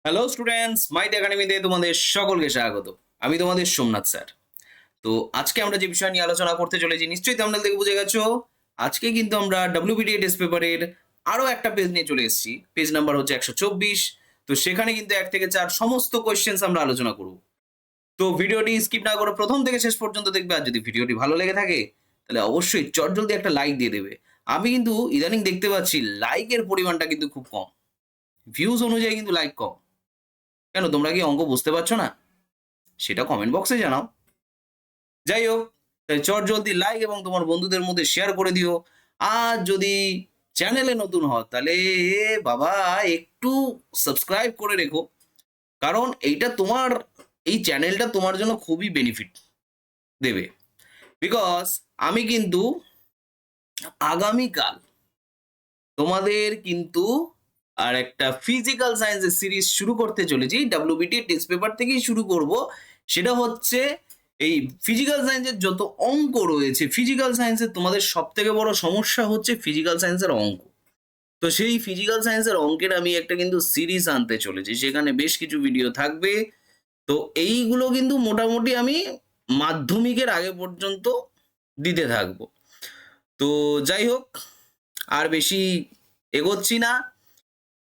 Hello students, মাইট একাডেমিতে তোমাদের সকলকে স্বাগত। আমি তোমাদের সোমনাথ স্যার। তো আজকে আমরা যে বিষয় নিয়ে আলোচনা করতে চলেছি, নিশ্চয়ই থাম্বনেল দেখে বুঝে গেছো। আজকে কিন্তু আমরা ডব্লিউবিটিএ টেস্ট পেপারের আরো একটা পেজ নিয়ে চলে এসেছি। পেজ নাম্বার হচ্ছে 124। তো সেখানে কিন্তু 1 থেকে 4 সমস্ত কোয়েশ্চেন্স আমরা আলোচনা করব। তো ভিডিওটি স্কিপ না করে প্রথম থেকে শেষ পর্যন্ত দেখবে। আর যদি ভিডিওটি ভালো লেগে থাকে তাহলে অবশ্যই চটজলদি একটা লাইক দিয়ে দেবে। আমি কিন্তু ইদানিং দেখতে পাচ্ছি লাইকের পরিমাণটা কিন্তু খুব কম, ভিউজ অনুযায়ী কিন্তু লাইক কম। কেন, তোমরা কি অঙ্ক বুঝতে পারছো না? সেটা কমেন্ট বক্সে জানাও। যাই হোক, তাই চট জলদি লাইক এবং তোমার বন্ধুদের মধ্যে শেয়ার করে দিও। আর যদি চ্যানেলে নতুন হও তাহলে বাবা একটু সাবস্ক্রাইব করে রেখো, কারণ এই চ্যানেলটা তোমার জন্য খুবই বেনিফিট দেবে। বিকজ আমি কিন্তু আগামীকাল তোমাদের কিন্তু আর একটা ফিজিক্যাল সায়েন্সের সিরিজ শুরু করতে চলেছি। ডব্লিউবিটি টেস্ট পেপার থেকেই শুরু করব। সেটা হচ্ছে এই ফিজিক্যাল সায়েন্সের যত অঙ্ক রয়েছে, ফিজিক্যাল সায়েন্সের তোমাদের সব থেকে বড় সমস্যা হচ্ছে ফিজিক্যাল সায়েন্সের অঙ্ক। তো সেই ফিজিক্যাল সায়েন্সের অঙ্কের আমি একটা কিন্তু সিরিজ আনতে চলেছি, সেখানে বেশ কিছু ভিডিও থাকবে। তো এইগুলো কিন্তু মোটামুটি আমি মাধ্যমিকের আগে পর্যন্ত দিতে থাকবো। তো যাই হোক, আর বেশি এগোচ্ছি না।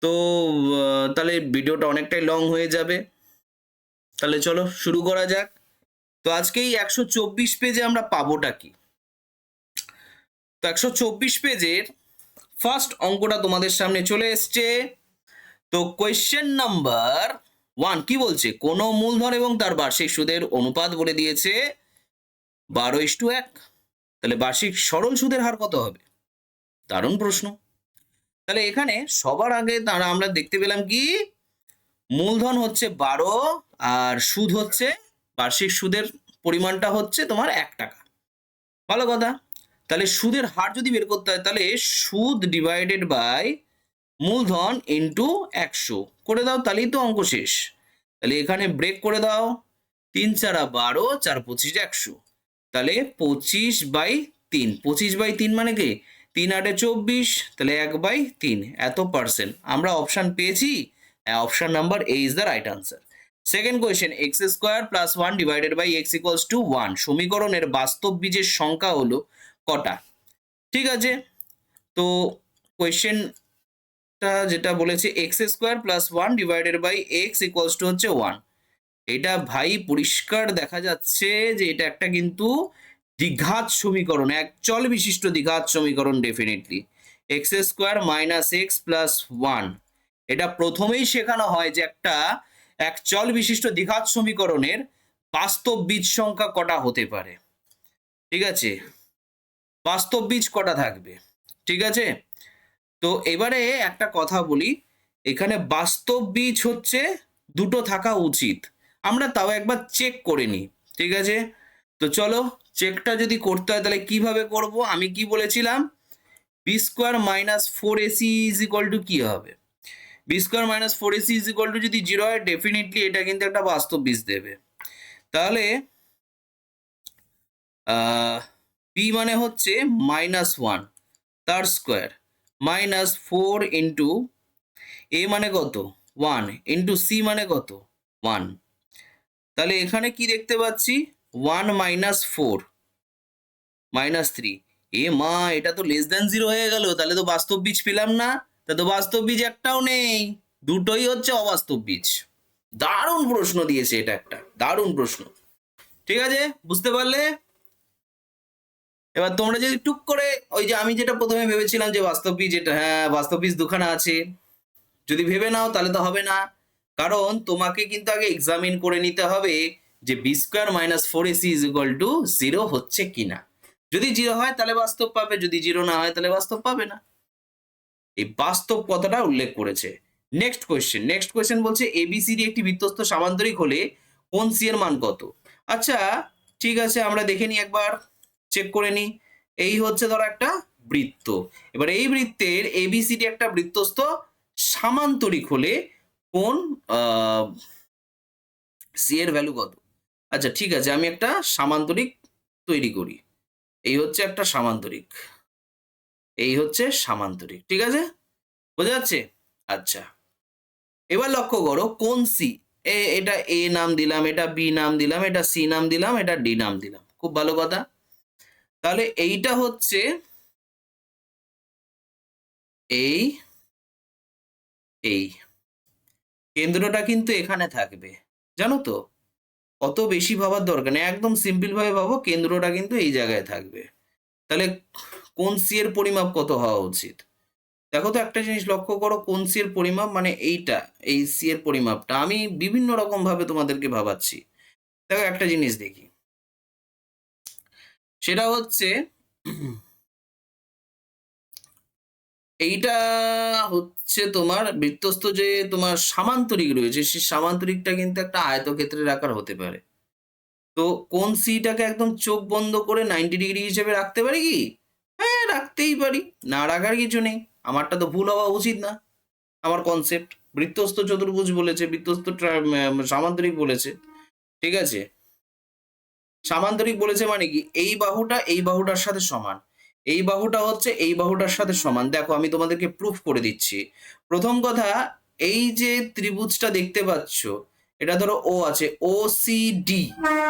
তো তাহলে ভিডিওটা অনেকটাই লং হয়ে যাবে। তাহলে চলো শুরু করা যাক। তো আজকে এই 124 পেজে আমরা পাবোটা কি? তো 124 পেজের ফার্স্ট অঙ্কটা তোমাদের সামনে চলে এসছে। তো কোয়েশ্চেন নাম্বার 1 কি বলছে? কোন মূলধন এবং তার বার্ষিক সুদের অনুপাত বলে দিয়েছে 12:1। তাহলে বার্ষিক সরল সুদের হার কত হবে? দারুণ প্রশ্ন। তাহলে এখানে সবার আগে তারা আমরা দেখতে পেলাম কি মূলধন হচ্ছে 12 আর সুদ হচ্ছে, বার্ষিক সুদের পরিমাণটা হচ্ছে তোমার 1 টাকা। ভালো কথা। তাহলে সুদের হার যদি বের করতে হয় তাহলে সুদ ডিভাইডেড বাই মূলধন ইন্টু 100 করে দাও, তাহলেই তো অঙ্ক শেষ। তাহলে এখানে ব্রেক করে দাও, 3×4 = 12, 4×25 = 100। তাহলে 25/3, 25/3 মানে কি 3×8 = 24, তাহলে 1/3 এত পার্সেন্ট আমরা অপশন পেয়েছি। Option number A is the right answer. Second question, x² + 1 divided by x = 1 সমীকরণের বাস্তব বীজের সংখ্যা হলো কটা? ঠিক আছে। তো কোয়েশ্চেনটা যেটা বলেছে x² + 1 ডিভাইডেড বাই x = হচ্ছে 1, এটা ভাই পরিষ্কার দেখা যাচ্ছে যে এটা একটা কিন্তু দ্বিঘাত সমীকরণ, এক চল বিশিষ্ট দ্বিঘাত সমীকরণ ডেফিনেটলি। x² - x + 1, এটা প্রথমেই শেখানো হয় যে একটা এক চল বিশিষ্ট দ্বিঘাত সমীকরণের বাস্তব বীজ সংখ্যা কটা হতে পারে। ঠিক আছে, বাস্তব বীজ কটা থাকবে। ঠিক আছে। তো এবারে একটা কথা বলি, এখানে বাস্তব বীজ হচ্ছে দুটো থাকা উচিত। আমরা তাও একবার চেক করে নিই। ঠিক আছে। তো চলো চেকটা যদি করতে হয় তাহলে কিভাবে করব? আমি কি বলেছিলাম? b² - 4ac = কি হবে? b² - 4ac = যদি 0 হয় ডেফিনেটলি এটা কিন্তু একটা বাস্তব বীজ দেবে। তাহলে b মানে হচ্ছে -1 তার স্কোয়ার -4 ইন্টু a মানে কত 1 ইন্টু c মানে কত 1। তাহলে এখানে কি দেখতে পাচ্ছি 1 - 4 -3। এ মা, এটা তো <0 হয়ে গেল, তাহলে তো বাস্তব বীজ পেলাম না। তা তো বাস্তব বীজ একটাও নেই, দুটোই হচ্ছে অবাস্তব বীজ। দারুণ প্রশ্ন দিয়েছে, এটা একটা দারুণ প্রশ্ন। ঠিক আছে, বুঝতে পারলে? এবার তোমরা যদি টুক করে ওই যে আমি যেটা প্রথমে ভেবেছিলাম যে বাস্তব বীজ, এটা হ্যাঁ বাস্তব বীজ দুখানা আছে, যদি ভেবে নাও তাহলে তো হবে না। কারণ তোমাকে কিন্তু আগে এক্সামিন করে নিতে হবে যে b² - 4ac = 0 হচ্ছে কিনা। যদি 0 হয় তাহলে বাস্তব পাবে, যদি 0 না হয় তাহলে বাস্তব পাবে না। এই বাস্তব কথাটা উল্লেখ করেছে। নেক্সট কোয়েশ্চেন বলছে এবিসিডি একটি বৃত্তস্থ সামান্তরিক হলে কোণ সি এর মান কত? আচ্ছা, ঠিক আছে, আমরা দেখে নিই একবার, চেক করে নিই। এই হচ্ছে ধরো একটা বৃত্ত। এবার এই বৃত্তের এবিসিডি একটা বৃত্তস্থ সামান্তরিক হলে কোণ সি এর ভ্যালু কত? আচ্ছা ঠিক আছে, আমি একটা সামান্তরিক তৈরি করি। এই হচ্ছে একটা সামান্তরিক, এই হচ্ছে সামান্তরিক। ঠিক আছে, বোঝা যাচ্ছে? আচ্ছা, এবার লক্ষ্য করো কোন সি, এটা এ নাম দিলাম, এটা বি নাম দিলাম, এটা সি নাম দিলাম, এটা ডি নাম দিলাম, খুব ভালো কথা। তাহলে এইটা হচ্ছে এই এই কেন্দ্রটা কিন্তু এখানে থাকবে, জানো তো, অত বেশি ভাবার দরকার নেই, একদম সিম্পল ভাবে ভাবো, কেন্দ্রটা কিন্তু এই জায়গায় থাকবে। তাহলে কোন সি এর পরিমাপ কত হওয়া উচিত? দেখো তো একটা জিনিস লক্ষ্য করো, কোন সি এর পরিমাপ মানে এইটা, এই সি এর পরিমাপটা আমি বিভিন্ন রকম ভাবে তোমাদেরকে ভাবাচ্ছি। দেখো একটা জিনিস দেখি, সেটা হচ্ছে এইটা হচ্ছে তোমার বৃত্তস্থ যে তোমার সামান্তরিক রয়েছে, সেই সামান্তরিকটা কিন্তু একটা আয়তক্ষেত্রের আকার হতে পারে। তো কোন সিটাকে একদম চোখ বন্ধ করে 90 ডিগ্রি হিসেবে রাখতে পারি কি? হ্যাঁ, রাখতেই পারি, না রাখার কিছু নেই। আমারটা তো ভুল হওয়া উচিত না। আমার কনসেপ্ট বৃত্তস্থ চতুর্ভুজ বলেছে, বৃত্তস্থ সামান্তরিক বলেছে, ঠিক আছে। সামান্তরিক বলেছে মানে কি, এই বাহুটা এই বাহুটার সাথে সমান, এই বাহুটা হচ্ছে এই বাহুটার সাথে সমান। দেখো আমি তোমাদেরকে প্রুফ করে দিচ্ছি। প্রথম কথা, এই যে ত্রিভুজটা দেখতে পাচ্ছ, এটা ধরো ও আছে, ও সি ডি,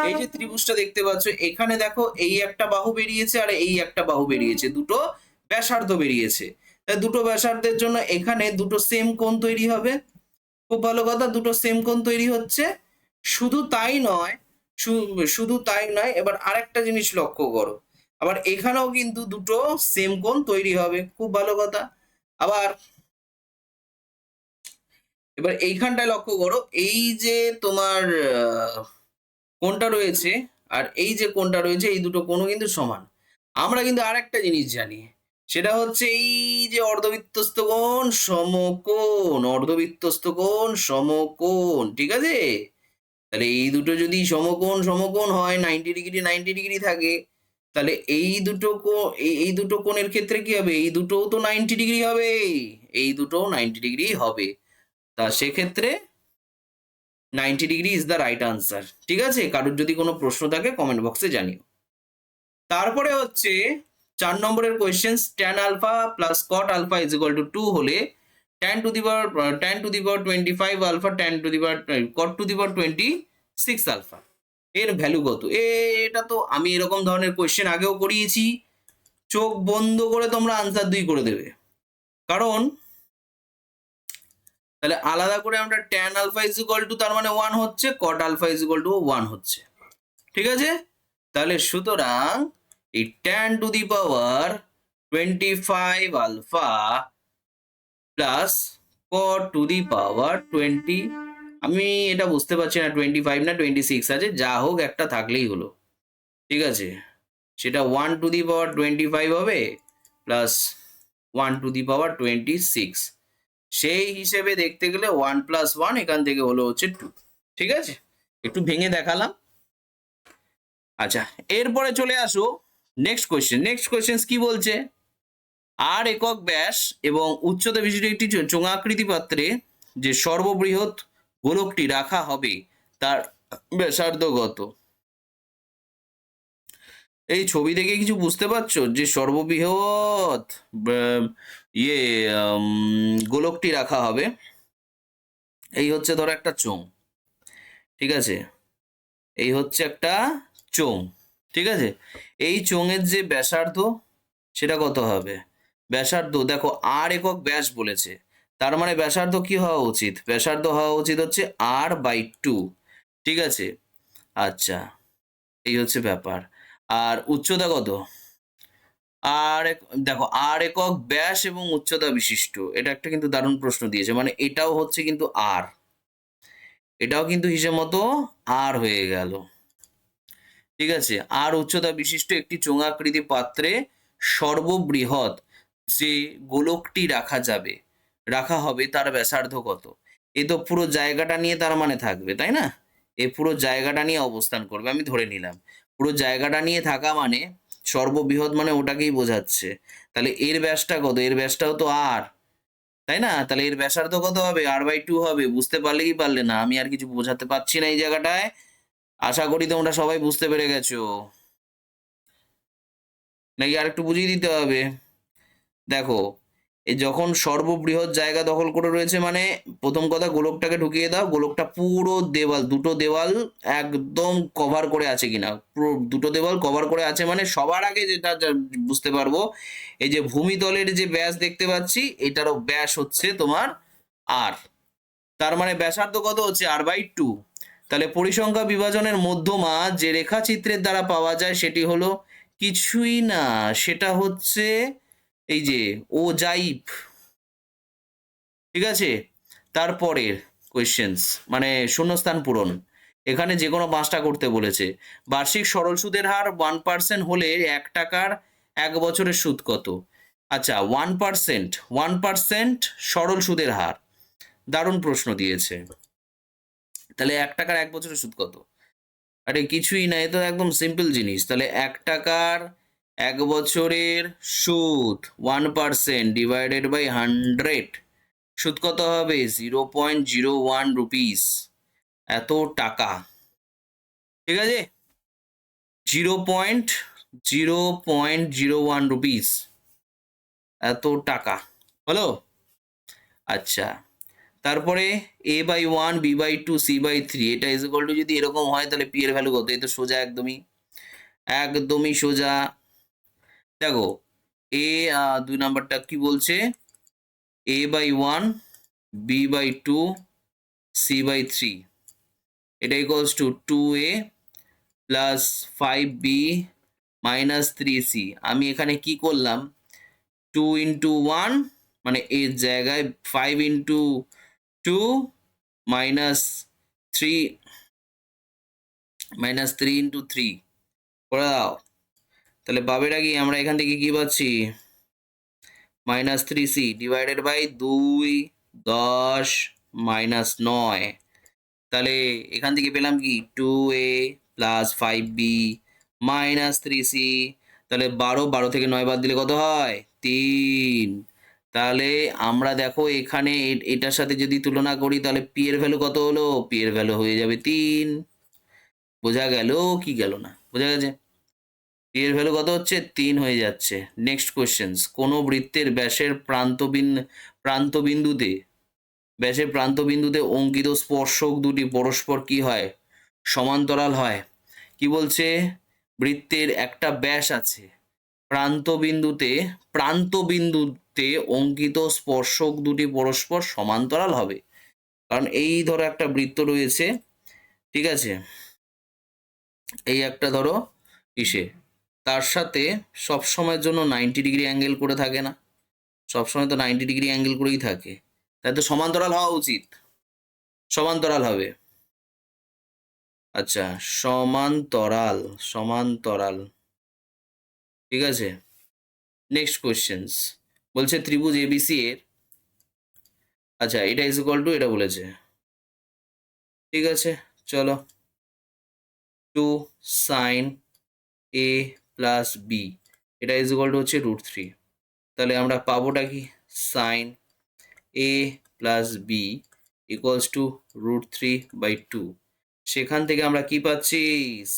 এই যে ত্রিভুজটা দেখতে পাচ্ছ, এখানে দেখো এই একটা বাহু বেরিয়েছে আর এই একটা বাহু বেরিয়েছে, দুটো ব্যাসার্ধ বেরিয়েছে। তাই দুটো ব্যাসার্ধের জন্য এখানে দুটো সেম কোণ তৈরি হবে। খুব ভালো কথা, দুটো সেম কোণ তৈরি হচ্ছে। শুধু তাই নয়, শুধু তাই নয়, এবার আরেকটা জিনিস লক্ষ্য করো, আবার এখানেও কিন্তু দুটো সেম কোণ তৈরি হবে, খুব ভালো কথা। আবার এবার এইখানটায় লক্ষ্য করো, এই যে তোমার কোণটা রয়েছে আর এই যে কোণটা রয়েছে, এই দুটো কোণও কিন্তু সমান। আমরা কিন্তু আরেকটা জিনিস জানি, সেটা হচ্ছে এই যে অর্ধবৃত্তস্থ কোণ সমকোণ, অর্ধবৃত্তস্থ কোণ সমকোণ, ঠিক আছে। তাহলে এই দুটো যদি সমকোণ সমকোণ হয়, 90 ডিগ্রি 90 ডিগ্রি থাকে, তাহলে এই দুটো এই দুটো কোণের ক্ষেত্রে কি হবে, এই দুটোও তো 90 ডিগ্রি হবে, এই দুটোও 90 ডিগ্রি হবে। তা সেক্ষেত্রে 90 degree is the right answer, ঠিক আছে। কারোর যদি কোনো প্রশ্ন থাকে কমেন্ট বক্সে জানিও। তারপরে হচ্ছে 4 নম্বরের question, tan alpha plus cot alpha is equal to 2 হলে tan to the power 25 alpha tan to the power cot to the power 26 alpha এর ভ্যালু কত? এটা তো আমি এরকম ধরনের কোয়েশ্চেন আগেও করিয়েছি, চোখ বন্ধ করে তোমরা আনসার 2 করে দেবে। কারণ তাহলে আলাদা করে আমরা tan alpha is equal to তার মানে 1 হচ্ছে, cot alpha is equal to 1 হচ্ছে, ঠিক আছে। তাহলে সুতরাং এই tan to the power 25 alpha plus cot to the power 20, আমি এটা বুঝতে পারছি না 25 না 26 আছে, যা হোক একটা থাকলেই হলো, ঠিক আছে। সেটা 1 টু দি পাওয়ার 25 হবে প্লাস 1 টু দি পাওয়ার 26, সেই হিসেবে দেখতে গেলে 1 প্লাস 1 এখান থেকে হলো হচ্ছে 2, ঠিক আছে। একটু ভেঙে দেখালাম। আচ্ছা, এরপরে চলে আসো নেক্সট কোয়েশ্চেন। নেক্সট কোয়েশ্চেন কি বলছে, আর একক ব্যাস এবং উচ্চতা বিশিষ্ট একটি চোঙাকৃতি পাত্রে যে সর্ববৃহৎ গোলকটি রাখা হবে তার ব্যাসার্ধ কত? এই ছবি দেখে কিছু বুঝতে পারছো যে সর্ববৃহৎ ইয়ে গোলকটি রাখা হবে, এই হচ্ছে ধরো একটা চোঙ, ঠিক আছে, এই হচ্ছে একটা চোঙ, ঠিক আছে। এই চোঙের যে ব্যাসার্ধ সেটা কত হবে? ব্যাসার্ধ দেখো আর একক ব্যাস বলেছে, তার মানে ব্যাসার্ধ কি হওয়া উচিত? ব্যাসার্ধ হওয়া উচিত হচ্ছে r/2, ঠিক আছে। আচ্ছা, এই হচ্ছে ব্যাপার। আর উচ্চতা কত? দেখো আর একক ব্যাস এবং উচ্চতা বিশিষ্ট, এটা একটা কিন্তু দারুণ প্রশ্ন দিয়েছে, মানে এটাও হচ্ছে কিন্তু আর, এটাও কিন্তু হিসেব মতো আর হয়ে গেল, ঠিক আছে। আর উচ্চতা বিশিষ্ট একটি চোঙাকৃতি পাত্রে সর্ববৃহৎ যে গোলকটি রাখা হবে তার ব্যাসার্ধ কত? এ তো পুরো জায়গাটা নিয়ে তার মানে থাকবে, তাই না? এ পুরো জায়গাটা নিয়ে অবস্থান করবে, আমি ধরে নিলাম পুরো জায়গাটা নিয়ে থাকা মানে সর্ববৃহৎ মানে ওটাকেই বোঝাচ্ছে। তাহলে এর ব্যাসটা কত? এর ব্যাসটাও তো আর, তাই না? তাহলে এর ব্যাসার্ধ কত হবে? r/2 হবে। বুঝতে পারলে কি পারলে না? আমি আর কিছু বোঝাতে পারছি না এই জায়গাটায়, আশা করি তোমরা সবাই বুঝতে পেরে গেছো, নাকি আর একটু বুঝিয়ে দিতে হবে? দেখো এই যখন সর্ববৃহৎ জায়গা দখল করে রয়েছে মানে প্রথম কথা গোলকটাকে ঢুকিয়ে দাও, গোলকটা পুরো দেওয়াল, দুটো দেওয়াল একদম কভার করে আছে কিনা, পুরো দুটো দেওয়াল কভার করে আছে মানে সবার আগে যেটা বুঝতে পারবো, এই যে ভূমিতলের যে ব্যাস দেখতে পাচ্ছি এটারও ব্যাস হচ্ছে তোমার আর, তার মানে ব্যাসার্ধ কত হচ্ছে r/2। তাহলে পরিসংখ্যা বিভাজনের মধ্যমা যে রেখাচিত্রের দ্বারা পাওয়া যায় সেটি হলো কিছুই না, সেটা হচ্ছে এই যে ওজাইভ। ঠিক আছে, তারপরের কোয়েশ্চেন্স মানে শূন্যস্থান পূরণ, এখানে যে কোনো 5টা করতে বলেছে। বার্ষিক সরল সুদের হার 1% হলে 1 টাকার 1 বছরের সুদ কত? আচ্ছা 1% সরল সুদের হার, দারুণ প্রশ্ন দিয়েছে। তাহলে 1 টাকার 1 বছরের সুদ কত? আরে কিছুই না, এ তো একদম সিম্পল জিনিস। তাহলে 1 টাকার 1 বছরের সুদ 1% ডিভাইডেড বাই 100, সুদ কত হবে? 0.01 রুপিস, এত টাকা। ঠিক আছে, 0.01 রুপিস, এত টাকা হলো। আচ্ছা, তারপরে a/1, b/2, c/3, এটা ইজ ইকুয়াল টু যদি এরকম হয় তাহলে p এর ভ্যালু কত? এই তো সোজা, একদমই একদমই সোজা। দেখো এ 2 নাম্বারটা কি বলছে? a/1, b/2, c/3, এটা equals to 2a plus 5b minus 3c। আমি এখানে কি করলাম? 2 ইন্টু 1 মানে এর জায়গায় 5 ইন্টু 2 মাইনাস 3 ইন্টু 3 করে দাও। তাহলে পাবেটা কি? আমরা এখান থেকে কি পাচ্ছি? -3c divided by 2 10 -9। তাহলে এখান থেকে পেলাম কি? 2a plus 5b minus 3c। তাহলে 12 থেকে 9 বাদ দিলে কত হয়? 3। তাহলে আমরা দেখো এখানে এটার সাথে যদি তুলনা করি তাহলে p এর ভ্যালু কত হলো? p এর ভ্যালু হয়ে যাবে 3। বোঝা গেল কি গেল না? বোঝা গেছে? p এর ভ্যালু কত হচ্ছে? 3 হয়ে যাচ্ছে। নেক্সট কোয়েশ্চেন্স, কোনো বৃত্তের ব্যাসের প্রান্তবিন্দুতে ব্যাসের প্রান্তবিন্দুতে অঙ্কিত স্পর্শক দুটি পরস্পর কি হয়? সমান্তরাল হয়। কি বলছে? বৃত্তের একটা ব্যাস আছে, প্রান্তবিন্দুতে অঙ্কিত স্পর্শক দুটি পরস্পর সমান্তরাল হবে। কারণ এই ধরো একটা বৃত্ত রয়েছে, ঠিক আছে, এই একটা ধরো ইসে, তার সাথে সব সময়ের জন্য 90 ডিগ্রি অ্যাঙ্গেল করে থাকে না? সবসময় তো 90 ডিগ্রি অ্যাঙ্গেল করেই থাকে, তাই তো সমান্তরাল হওয়া উচিত, সমান্তরাল হবে। আচ্ছা, সমান্তরাল, সমান্তরাল, ঠিক আছে। নেক্সট কোয়েশ্চেন্স বলছে ত্রিভুজ এবিসি এর, আচ্ছা এটা ইজ ইকুয়াল টু, এটা বলেছে, ঠিক আছে চলো, 2 সাইন এ প্লাস বি, এটা ইজ ইকুয়াল টু হচ্ছে √3। তাহলে আমরা পাবোটা কি? Sine A plus B equals to √3/2। সেখান থেকে আমরা কি পাচ্ছি?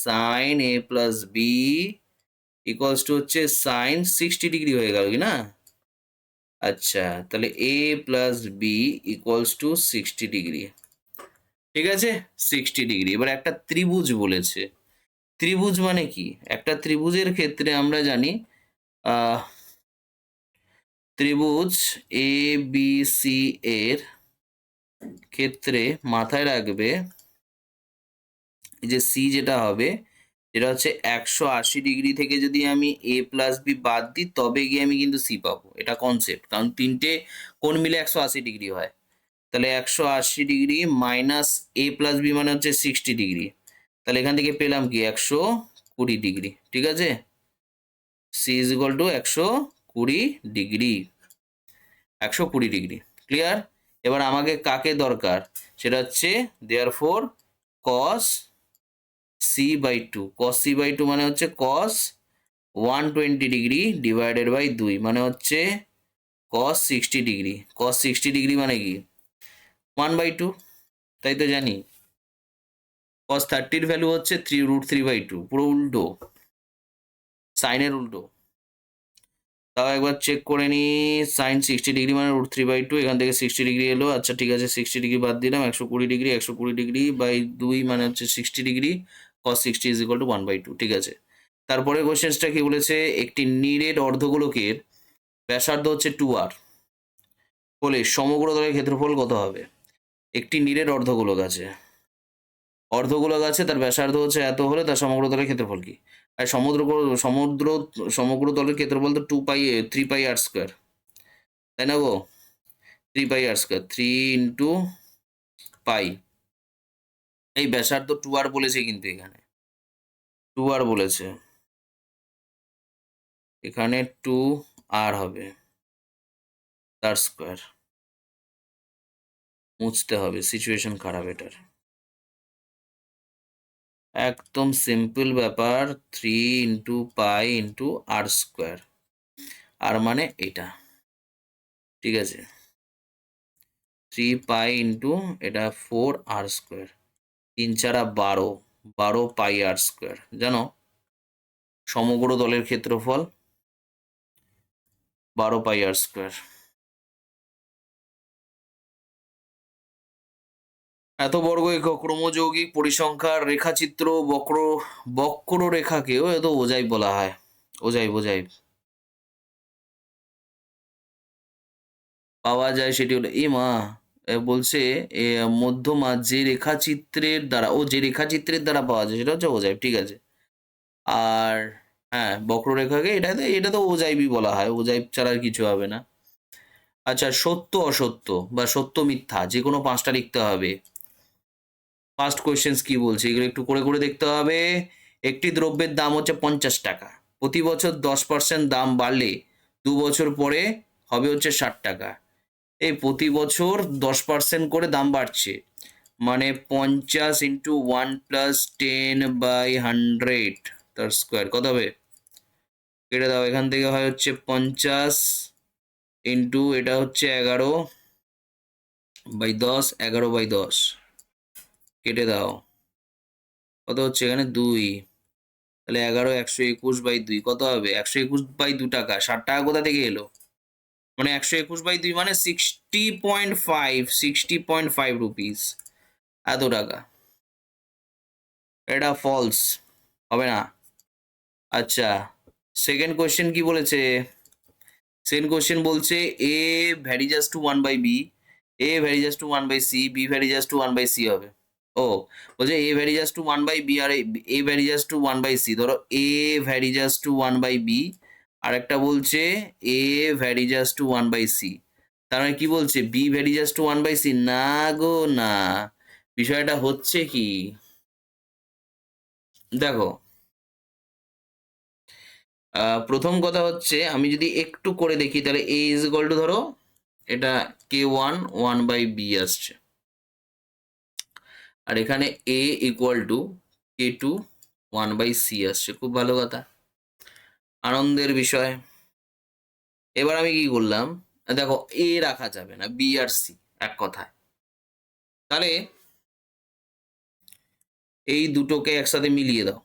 Sine A plus B equals to হচ্ছে সাইন 60 ডিগ্রি হয়ে গেল কি না? আচ্ছা, তাহলে A plus B equals to 60 degree, ঠিক আছে, 60 ডিগ্রি। এবার একটা ত্রিভুজ বলেছে, ত্রিভুজ মানে কি? একটা ত্রিভুজের ক্ষেত্রে আমরা জানি ত্রিভুজ এ বি সি এর ক্ষেত্রে মাথায় রাখবে যে সি যেটা হবে যেটা হচ্ছে 180 ডিগ্রি থেকে যদি আমি এ প্লাস বি বাদ দিই তবে গিয়ে আমি কিন্তু সি পাবো, এটা কনসেপ্ট। কারণ তিনটে কোণ মিলে 180 ডিগ্রি হয়। তাহলে 180 ডিগ্রি মাইনাস এ প্লাস বি মানে হচ্ছে 60 ডিগ্রি। তাহলে এখান থেকে পেলাম কি? 120 ডিগ্রি, ঠিক আছে। C is equal to 120 degree, 120 degree, clear. এবার আমাকে কাকে দরকার? সেটা হচ্ছে দেয়ার four cos c/2, cos c/2 মানে হচ্ছে cos 120 ডিগ্রি ডিভাইডেড বাই 2 মানে হচ্ছে cos 60 ডিগ্রি। cos 60 ডিগ্রি মানে কি? 1/2, তাই তো জানি। cos 30-র ভ্যালু হচ্ছে √3/2, পুরো উল্টো, সাইনের উল্টো। তাও একবার চেক করে নি। সাইন 60 ডিগ্রি মানে √3/2, এখান থেকে 60 ডিগ্রি এলো। আচ্ছা ঠিক আছে, 60 ডিগ্রি বাদ দিলাম, 120 ডিগ্রি, 120 ডিগ্রি/2 মানে হচ্ছে 60 ডিগ্রি, cos 60 = 1/2। ঠিক আছে, তারপরে কোশ্চেন্সটা কি বলেছে, একটি নিরেট অর্ধগোলকের ব্যাসার্ধ হচ্ছে 2r হলে সমগ্র তলের ক্ষেত্রফল কত হবে? একটি নিরেট অর্ধগোলক আছে, তার ব্যাসার্ধ হচ্ছে এত হলে তার সমগ্র তলের ক্ষেত্রফল কি? আর সমগ্র তলের ক্ষেত্রফল তো 3πr², তাই না গো? 3πr², 3 × π। এই ব্যাসার্ধ 2r বলেছে, কিন্তু এখানে 2r বলেছে, এখানে 2r হবে, তার স্কোয়ার। মুছতে হবে, সিচুয়েশন খারাপ এটার। একদম সিম্পল ব্যাপার, 3 × π × r², আর মানে এটা। ঠিক আছে, 3π এটা 4r², 3×4 = 12πr²। জানো সমগ্র তলের ক্ষেত্রফল 12πr²। এত বর্গ একক ক্রমযৌগিক পরিসংখ্যার রেখাচিত্র বক্ররেখাকেও এত ওজাইব বলা হয়। ওজাইব পাওয়া যায়, সেটি হলো মা বলছে মধ্যমা যে রেখাচিত্রের দ্বারা পাওয়া যায় সেটা হচ্ছে ওজাইব। ঠিক আছে, আর হ্যাঁ, বক্ররেখাকে এটা তো ওজাইবই বলা হয়, ওজাইব ছাড়া আর কিছু হবে না। আচ্ছা, সত্য অসত্য বা সত্য মিথ্যা যে কোনো 5টা লিখতে হবে। ফার্স্ট কোয়েশ্চেন্স কি বলছে এগুলো একটু করে করে দেখতে হবে। একটি দ্রব্যের দাম হচ্ছে 50 টাকা, প্রতি বছর 10% দাম বাড়লে 2 বছর পরে হবে হচ্ছে 60 টাকা। এই প্রতি বছর 10% করে দাম বাড়ছে, মানে 50 × 1 + 10/100 তার স্কোয়ার কত হবে? কেটে দাও, এখান থেকে হয় হচ্ছে 50 এটা হচ্ছে 11/10, 11/10 কেটে দাও, কত হচ্ছে এখানে 2, তাহলে 11 121/2 কত হবে? 121/2 টাকা। 60 টাকা কোথা থেকে এলো? মানে 121/2 মানে 60.5 রুপিস, এত টাকা। এটা ফলস, হবে না। আচ্ছা, সেকেন্ড কোয়েশ্চেন কি বলেছে? সেকেন্ড কোয়েশ্চেন বলছে A varies as to 1/b, A varies as to 1/c, B varies as to 1/c হবে। ও বলছে এ ভ্যারিজাস টু 1/b আর এ ভ্যারিজাস টু 1/c। ধরো এ ভ্যারিজাস টু 1/b, আর একটা বলছে এ ভ্যারিজাস টু 1/c। তার মানে কি বলছে? B varies as to 1/c? না গো না, বিষয়টা হচ্ছে কি দেখো, প্রথম কথা হচ্ছে আমি যদি একটু করে দেখি তাহলে এ ইজ ইকুয়াল টু, ধরো এটা k1 1/b আসছে, আর এখানে a equal to k2 1/c আসছে। খুব ভালো কথা, আনন্দের বিষয়। এবার আমি কি করলাম, দেখো এ রাখা যাবে না, বি আর সি এক কথায়। তাহলে এই দুটোকে একসাথে মিলিয়ে দাও,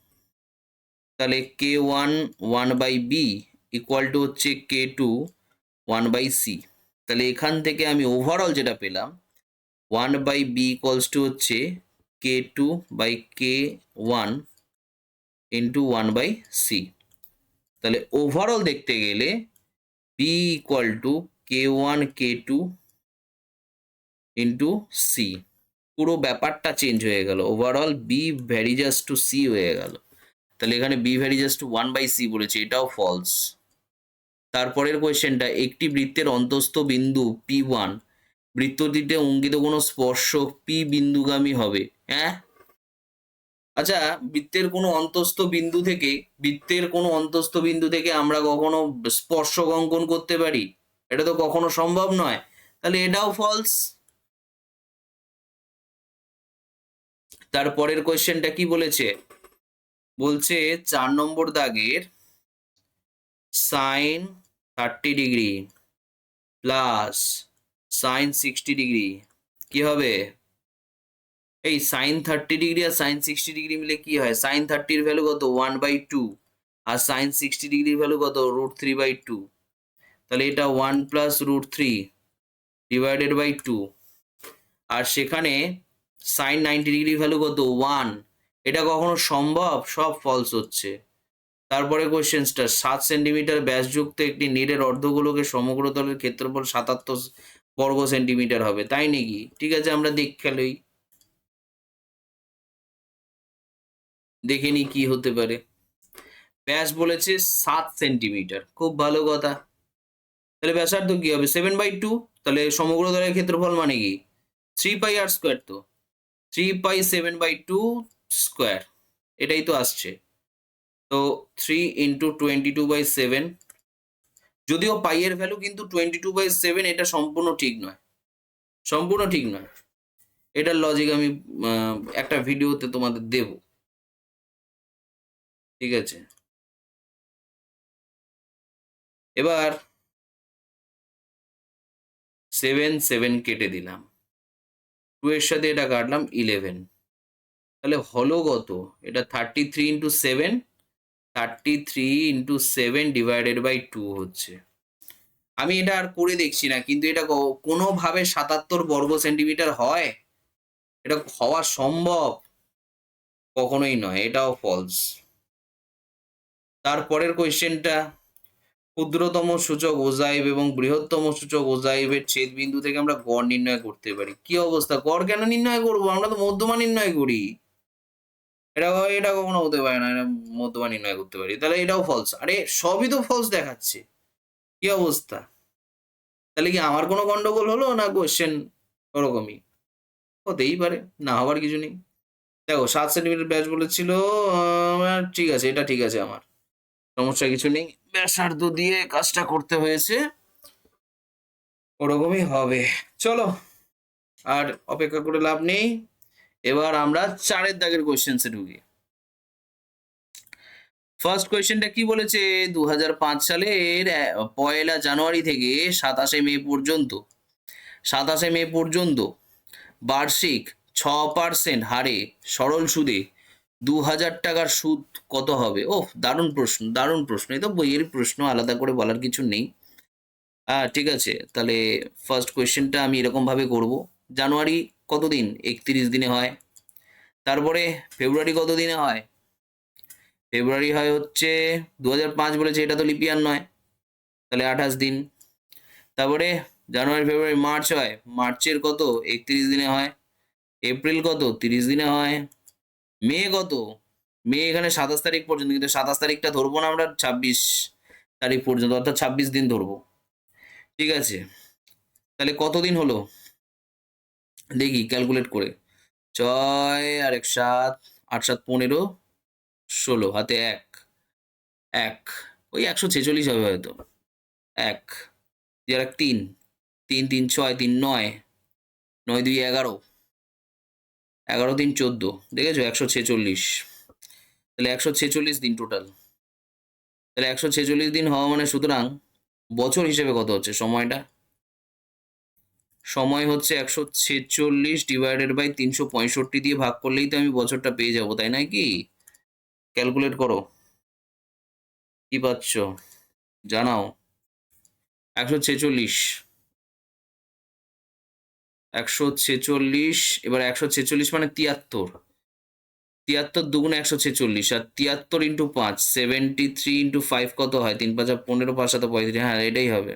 তাহলে k1 1/b ইকুয়াল টু হচ্ছে k2 1/c। তাহলে এখান থেকে আমি ওভারঅল যেটা পেলাম 1/b ইকুয়ালস টু হচ্ছে k2/k1 ইন্টু 1/c। তাহলে ওভারঅল দেখতে গেলে b equal to k1 k2 into c, পুরো ব্যাপারটা চেঞ্জ হয়ে গেল, overall b varies as to c হয়ে গেল। তাহলে এখানে b ভ্যারিজাস টু 1/c বলেছে, এটাও ফলস। তারপরের কোয়েশ্চেনটা, একটি বৃত্তের অন্তস্থ বিন্দু P1 বৃত্তটিতে অঙ্কিত কোনো স্পর্শক P বিন্দুগামী হবে। হ্যাঁ, আচ্ছা, বৃত্তের কোনো অন্তস্থ বিন্দু থেকে আমরা কখনো স্পর্শক অঙ্কন করতে পারি? এটা তো কখনো সম্ভব নয়, তাহলে এটাও ফলস। তারপরের কোয়েশ্চেনটা কি বলেছে? বলছে 4 নম্বর দাগের sine 30 degree plus sine 60 degree কি হবে? এই সাইন 30 ডিগ্রি আর সাইন 60 ডিগ্রি মিলে কি হয়? সাইন 30-র ভ্যালু কত? 1/2, আর সাইন 60 ডিগ্রির ভ্যালু কত? √3/2। তাহলে এটা 1+√3 ডিভাইডেড বাই 2, আর সেখানে সাইন 90 ডিগ্রি ভ্যালু কত 1, এটা কখনো সম্ভব? সব ফলস হচ্ছে। তারপরে কোয়েশ্চেন্সটা 7 সেন্টিমিটার ব্যাসযুক্ত একটি নীলের অর্ধগোলকের সমগ্র তলের ক্ষেত্রফল 77 বর্গ সেন্টিমিটার হবে, তাই নাকি? ঠিক আছে, আমরা দেখে নি কি হতে পারে। ব্যাস বলেছে 7 সেন্টিমিটার, খুব ভালো কথা। তাহলে ব্যাসার্ধ কি হবে 7/2, তাহলে সমগ্র তলের ক্ষেত্রফল মানে কি 3πr², তো 3π 7/2 স্কোয়ার, এটাই তো আসছে। তো 3 × 22/7, যদিও পাই এর ভ্যালু কিন্তু 22/7, এটা সম্পূর্ণ ঠিক নয়, সম্পূর্ণ ঠিক নয়। এটার লজিক আমি একটা ভিডিওতে তোমাদের দেব, ঠিক আছে? এবার 7 7 কেটে দিলাম, 2 এর সাথে এটা কাটলাম 11, তাহলে হলো কত? এটা 33 × 7, 33 × 7 ডিভাইডেড বাই 2 হচ্ছে। আমি এটা আর করে দেখছি না, কিন্তু এটা কোনোভাবে 77 বর্গ সেন্টিমিটার হয়? এটা হওয়া সম্ভব? কখনোই নয়, এটাও ফলস। তারপরের কোয়েশ্চেনটা, ক্ষুদ্রতম সূচক ওজাইভ এবং বৃহত্তম সূচক ওজাইভের ছেদ বিন্দু থেকে আমরা গড় নির্ণয় করতে পারি। কি অবস্থা? গড় কেন নির্ণয় করবো? আমরা তো মধ্যমা নির্ণয় করি। এটা এটা কখনো হতে পারে না, এটা মধ্যমা নির্ণয় করতে পারি, তাহলে এটাও ফলস। আরে সবই তো ফলস দেখাচ্ছে, কি অবস্থা? তাহলে কি আমার কোনো গন্ডগোল হলো, না কোয়েশ্চেন ওরকমই? হতেই পারে, না হওয়ার কিছু নেই। দেখো 7 সেন্টিমিটার ব্যাস বলেছিল, ঠিক আছে, এটা ঠিক আছে, আমার সমস্যা কিছু নেই, ব্যাসার্ধ দিয়ে কাজটা করতে হয়েছে, ওরকমই হবে। চলো, আর অপেক্ষা করে লাভ নেই, এবার আমরা 4 দাগের কোয়েশ্চেন্সে ঢুকি। ফার্স্ট কোয়েশ্চেনটা কি বলেছে? 2005 সালের 1 জানুয়ারি থেকে 27 মে পর্যন্ত বার্ষিক 6% হারে সরল সুদে 2000 টাকার সুদ কত হবে? ওহ, দারুণ প্রশ্ন, দারুণ প্রশ্ন, এই তো বইয়ের প্রশ্ন, আলাদা করে বলার কিছু নেই। ঠিক আছে, তাহলে ফার্স্ট কোয়েশ্চেনটা আমি এরকম ভাবে করব। জানুয়ারি কত দিন? 31 দিনে হয়। তারপরে ফেব্রুয়ারি কত দিনে হয়? ফেব্রুয়ারি হয় হচ্ছে 2005 বলেছে, এটা তো লিপিয়ার নয়, তাহলে 28 দিন। তারপরে জানুয়ারি ফেব্রুয়ারি মার্চ হয়, মার্চের কত? 31 দিনে হয়। এপ্রিল কত? 30 দিনে হয়। মে কত? মে এখানে 27 তারিখ পর্যন্ত, কিন্তু 27 তারিখটা ধরবো না আমরা, 26 তারিখ পর্যন্ত, অর্থাৎ 26 দিন ধরবো, ঠিক আছে? তাহলে কতদিন হলো দেখি ক্যালকুলেট করে, 6 আর 1 7, 8 7 15, 16, হাতে 1 1, ওই 146 হবে হয়তো। 1 2 আর 3, 3 3 6, 3 9, 9 2 11, 11 3 14, দেখেছো 146, তাহলে 146 দিন টোটাল। তাহলে 146 দিন হওয়া মানে, সুতরাং বছর হিসেবে কত হচ্ছে সময়টা? সময় হচ্ছে 146 ডিভাইডেড বাই 365 দিয়ে ভাগ করলেই তো আমি বছরটা পেয়ে যাবো, তাই নয় কি? ক্যালকুলেট করো, কি পাচ্ছ জানাও। 146, 146, এবার 146 মানে 73, 73 দুগুণে 146, আর 73 × 5, 73 × 5 কত হয়? 3 5 15, 5 7 35, হ্যাঁ এটাই হবে।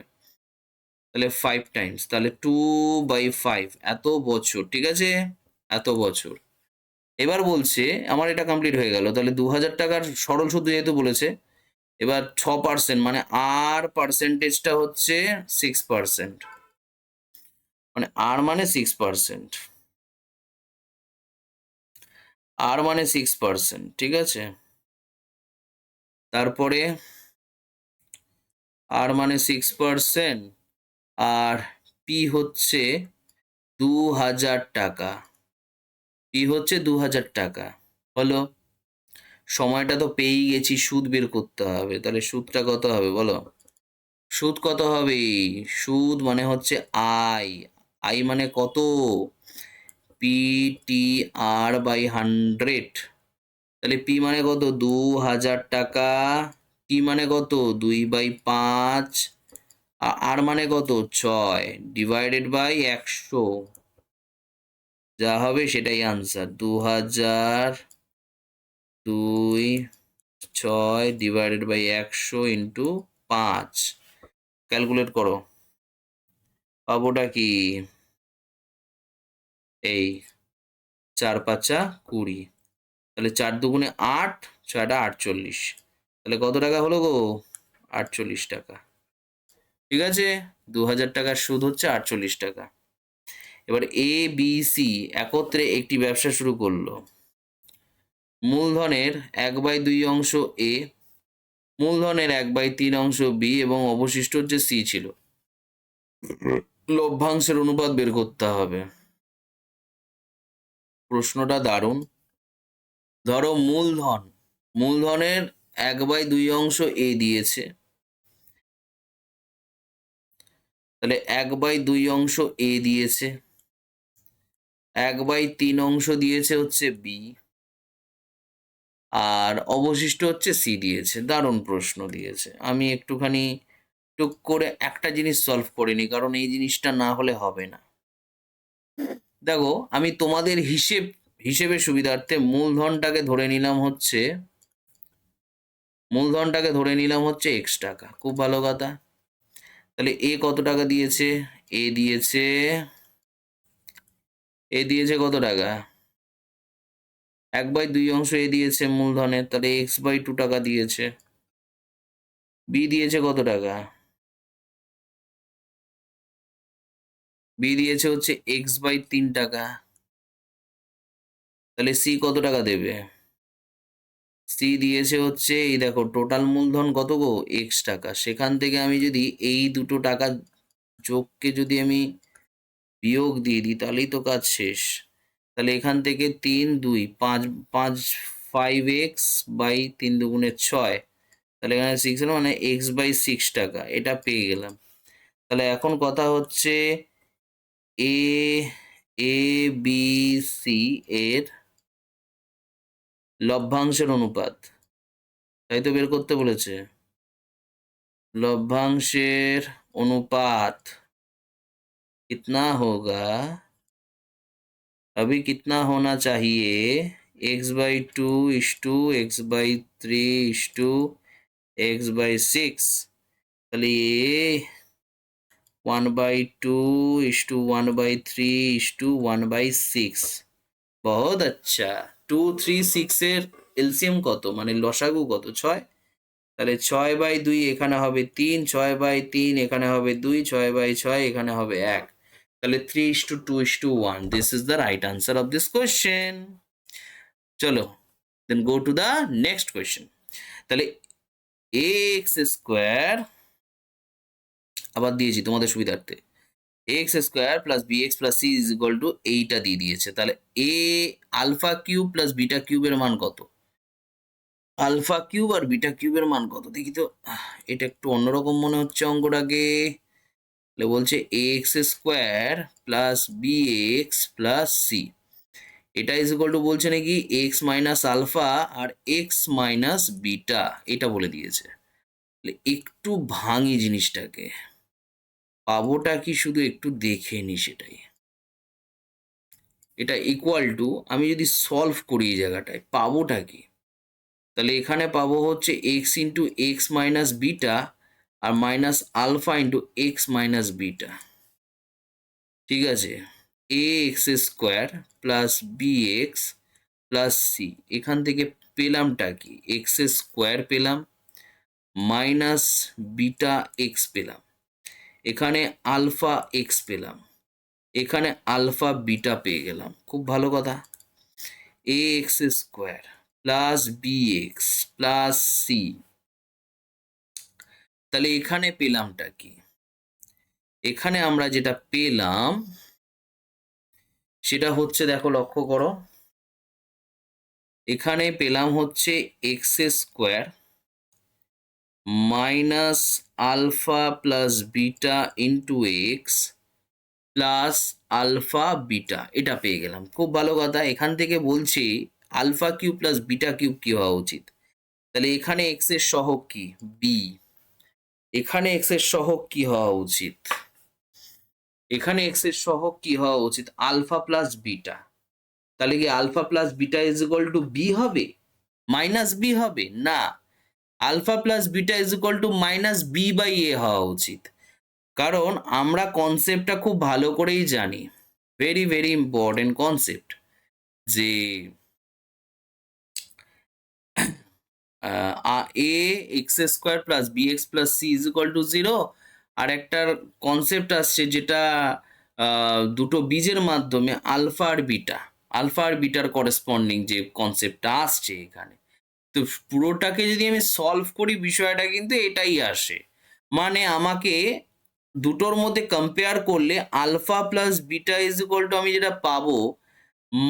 তাহলে 5 টাইমস, তাহলে 2/5, এত বছর, ঠিক আছে, এত বছর। এবার বলছে আমার এটা কমপ্লিট হয়ে গেল, তাহলে 2000 টাকার সরল সুদ যেহেতু বলেছে, এবার 6% মানে আর পার্সেন্টেজটা হচ্ছে 6%, মানে আর মানে 6%, আর মানে 6%, ঠিক আছে? তারপরে আর মানে 6%, আর পি হচ্ছে 2000 টাকা, পি হচ্ছে 2000 টাকা, হলো। সময়টা তো পেয়েই গেছি, সুদ বের করতে হবে, তাহলে সুদটা কত হবে বলো? সুদ কত হবে? সুদ মানে হচ্ছে আই, আই মানে কত? PTR/100, তাহলে পি মানে কত? 2000 টাকা, টি মানে কত? 2/5, আর মানে কত 6 ডিভাইডেড বাই 100, যা হবে সেটাই answer. 2002 6 divided by 100 into 5, calculate করো, পাবোটা কি? এই 4 5 20, তাহলে 4 দুগুণে 8, 6টা 48, তাহলে কত টাকা হলো গো? 48 টাকা। ঠিক আছে, 2000 টাকার সুদ হচ্ছে 48 টাকা। এবার এ বি সি একত্রে একটি ব্যবসা শুরু করলো। মূলধনের 1/2 অংশ এ, মূলধনের 1/3 অংশ বি এবং অবশিষ্ট হচ্ছে সি ছিল। লভ্যাংশের অনুপাত বের করতে হবে। প্রশ্নটা দারুণ। ধরো মূলধনের 1/2 অংশ এ দিয়েছে, তাহলে 1/2 অংশ এ দিয়েছে, 1/3 অংশ দিয়েছে হচ্ছে বি, আর অবশিষ্ট হচ্ছে সি দিয়েছে। দারুণ প্রশ্ন দিয়েছে। আমি একটুখানি টুক করে একটা জিনিস সলভ করিনি, কারণ এই জিনিসটা না হলে হবে না। দেখো, আমি তোমাদের হিসেবের সুবিধার্থে মূলধনটাকে ধরে নিলাম হচ্ছে x টাকা। খুব ভালো কথা। তাহলে এ কত টাকা দিয়েছে? এ দিয়েছে কত টাকা? 1/2 অংশ এ দিয়েছে মূলধনের, তাহলে x/2 টাকা দিয়েছে। বি দিয়েছে কত টাকা? বি দিয়েছে হচ্ছে x/3 টাকা। তাহলে সি কত টাকা দেবে? সি দিয়েছে হচ্ছে, এই দেখো টোটাল মূলধন কত গো? x টাকা। সেখান থেকে আমি যদি এই দুটো টাকা যোগকে যদি আমি বিয়োগ দিয়ে দিই, তাহলেই তো কাজ শেষ। তাহলে এখান থেকে 3 2 5 5 5x বাই 3 দুগুণে 6, তাহলে এখানে 6 হলো, মানে x/6 টাকা। এটা পেয়ে গেলাম। তাহলে এখন কথা হচ্ছে এ এ বি সি এর লভ্যাংশের অনুপাত, তাই তো বের করতে বলেছে। लभ्यांशेर अनुपात कितना होगा? अभी कितना होना चाहिए? x/2 is to x/3 is to x/6, তাহলে 1/2 इज टू 1/3 इज टू 1/6। बहुत अच्छा। 2 3 6 এর এলসিএম কত, মানে লসাগু কত? 6। তাহলে 6/2 এখানে হবে 3, 6/3 এখানে হবে 2, 6/6 এখানে হবে 1। তাহলে 3:2:1। This is the right answer of this question. চলো, then go to the next question. তাহলে এক্স স্কোয়ার, আবার দিয়েছি তোমাদের সুবিধার্থে, x square plus B x plus C is equal to এইটা দিয়ে দিয়েছে। তাহলে A alpha cube plus beta কিউবের মান কত? আলফা কিউব আর বিটা কিউবের মান কত দেখি তো। এটা একটু অন্যরকম মনে হচ্ছে অঙ্কটাকে। তাহলে বলছে x square plus B x plus c, এটা ইজ ইকুয়াল টু বলছে নাকি এক্স মাইনাস আলফা আর এক্স মাইনাস বিটা, এটা বলে দিয়েছে। একটু ভাঙি জিনিসটাকে, পাবোটা কি শুধু একটু দেখে নি সেটাই। এটা ইকুয়াল টু, আমি যদি সলভ করি এই জায়গাটায় পাবোটা কি? তাহলে এখানে পাবো হচ্ছে x into x minus beta আর minus alpha into x minus beta. ঠিক আছে, A x square plus B x plus C, এখান থেকে পেলামটা কি? এক্স স্কোয়ার পেলাম মাইনাস বিটা এক্স পেলাম, এখানে আলফা এক্স পেলাম, এখানে আলফা বিটা পেয়ে গেলাম। খুব ভালো কথা। A x square plus B x plus C, তাহলে এখানে পেলামটা কি? এখানে আমরা যেটা পেলাম সেটা হচ্ছে, দেখো লক্ষ্য করো, এখানে পেলাম হচ্ছে x square minus alpha plus beta into x plus alpha beta, এটা পেয়ে গেলাম। খুব ভালো কথা। এখান থেকে বলছি alpha cube plus beta cube কি হওয়া উচিত? তাহলে এখানে এক্স এর সহগ কি? বি। এখানে এক্স এর সহগ কি হওয়া উচিত? এখানে এক্স এর সহগ কি হওয়া উচিত? Alpha plus beta. তাহলে কি alpha plus beta is equal to B হবে, মাইনাস বি হবে? না, alpha plus beta is equal to minus B by A হওয়া উচিত। কারণ আমরা কনসেপ্টটা খুব ভালো করেই জানি, ভেরি ভেরি ইম্পর্টেন্ট কনসেপ্ট, যে A x square plus B x plus C is equal to zero. আর একটা কনসেপ্ট আসছে যেটা দুটো বীজের মাধ্যমে আলফা আর বিটার করেসপন্ডিং যে কনসেপ্টটা আসছে এখানে। তো পুরোটাকে যদি আমি সলভ করি বিষয়টা কিন্তু এটাই আসে, মানে আমাকে দুটোর মধ্যে কম্পেয়ার করলে alpha plus beta is equal to আমি যেটা পাবো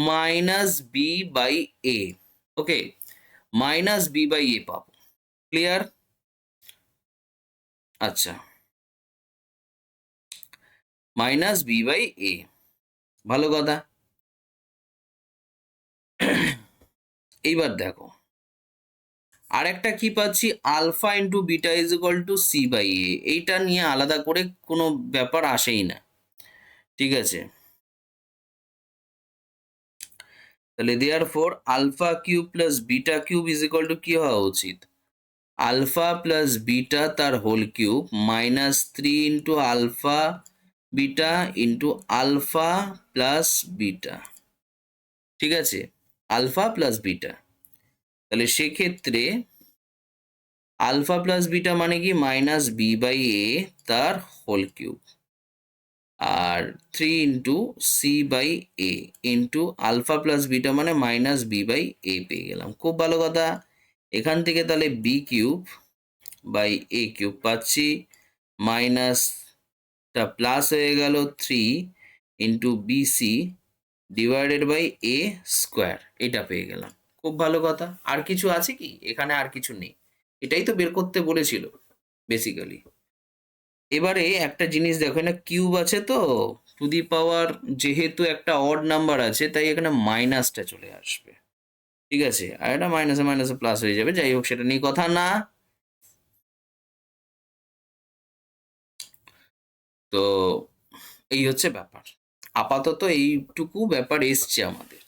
minus B by A. Okay, minus B by A পাবো। ক্লিয়ার? আচ্ছা, মাইনাস বি বাই এ, ভালো কথা। এইবার দেখো আরেকটা কি পাচ্ছি, alpha into beta is equal to C by A. এইটা নিয়ে আলাদা করে কোনো ব্যাপার আসেই না, ঠিক আছে? তাহলে therefore alpha cube plus beta cube is equal to কি হওয়া উচিত? আলফা প্লাস বিটা তার whole cube minus 3 into alpha beta into alpha plus beta, ঠিক আছে? আলফা প্লাস বিটা, তাহলে সেক্ষেত্রে আলফা প্লাস বিটা মানে কি মাইনাস বি বাই এ তার হোল কিউব, আর 3 into c by a into alpha plus beta মানে মাইনাস বি বাই এ পেয়ে গেলাম। খুব ভালো কথা। এখান থেকে তাহলে b cube by a cube পাচ্ছি, মাইনাসটা প্লাস হয়ে গেল 3 into b c divided by a square, এটা পেয়ে গেলাম। খুব ভালো কথা। আর কিছু আছে কি এখানে? আর কিছু নেই, এটাই তো বের করতে বলেছিল বেসিক্যালি। এবারে একটা জিনিস দেখো, না কিউব আছে তো টু দি পাওয়ার, যেহেতু একটা অড নাম্বার আছে তাই এখানে মাইনাসটা চলে আসবে, ঠিক আছে? আর এটা মাইনাসে মাইনাসে প্লাস হয়ে যাবে, যাই হোক সেটা নিয়ে কথা না। তো এই হচ্ছে ব্যাপার, আপাতত এইটুকু ব্যাপার এসছে আমাদের।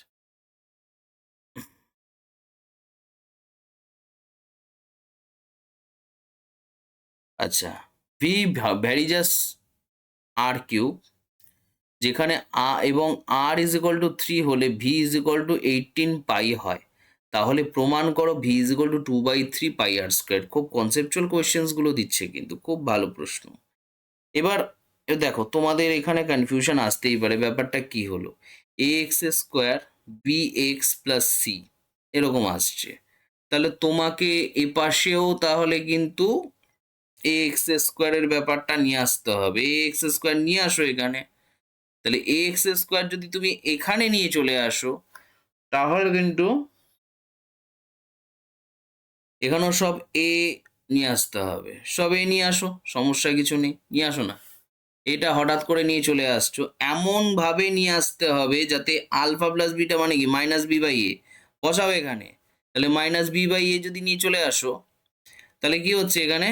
আচ্ছা, ভি ভ্যারিজাস আর কিউব, যেখানে এবং আর ইজ ইকুয়াল টু 3 হলে v is equal to 18 pi হয়, তাহলে প্রমাণ করো v is equal to 2/3 pi r square. খুব কনসেপচুয়াল কোয়েশ্চেন্স গুলো দিচ্ছে কিন্তু, খুব ভালো প্রশ্ন। এবার দেখো তোমাদের এখানে কনফিউশন আসতেই পারে, ব্যাপারটা কি হলো, A x square B x plus C এরকম আসছে, তাহলে তোমাকে এ পাশেও তাহলে কিন্তু এ এক্স স্কোয়ারের ব্যাপারটা নিয়ে আসতে হবে। এ এক্স স্কোয়ার নিয়ে আসো এখানে, তাহলে এ এক্স স্কোয়ার যদি তুমি এখানে নিয়ে চলে আসো তাহলে কিন্তু এখানেও সব এ নিয়ে আসতে হবে, সব এ নিয়ে আসো, সমস্যা কিছু নেই, নিয়ে আসো না। এটা হঠাৎ করে নিয়ে চলে আসছো, এমন ভাবে নিয়ে আসতে হবে যাতে আলফা প্লাস বিটা মানে কি মাইনাস বি বাই এ বসাও এখানে। তাহলে মাইনাস বি বাই এ যদি নিয়ে চলে আসো তাহলে কি হচ্ছে এখানে,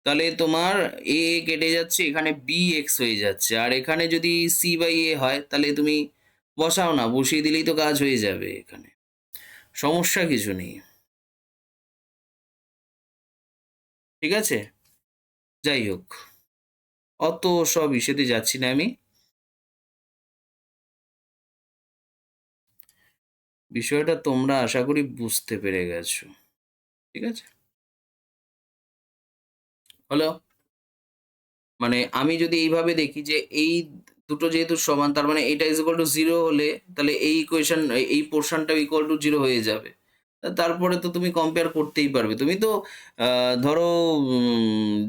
তাহলে তোমার এ কেটে যাচ্ছে, এখানে বি এক্স হয়ে যাচ্ছে, আর এখানে যদি সি বাই এ হয় তাহলে তুমি বসাও না, বসিয়ে দিলেই তো কাজ হয়ে যাবে এখানে, সমস্যা কিছু নেই, ঠিক আছে? যাই হোক, অত সব ইস্যুতে যাচ্ছি না আমি, বিষয়টা তোমরা আশা করি বুঝতে পেরে গেছো, ঠিক আছে? হলো, মানে আমি যদি এইভাবে দেখি যে এই দুটো যেহেতু সমান, তার মানে এটা ইজ ইকুয়াল টু জিরো হলে তাহলে এই ইকুয়েশন এই পোর্শনটা ইকুয়াল টু জিরো হয়ে যাবে। তারপরে তো তুমি কম্পেয়ার করতেই পারবে। তুমি তো ধরো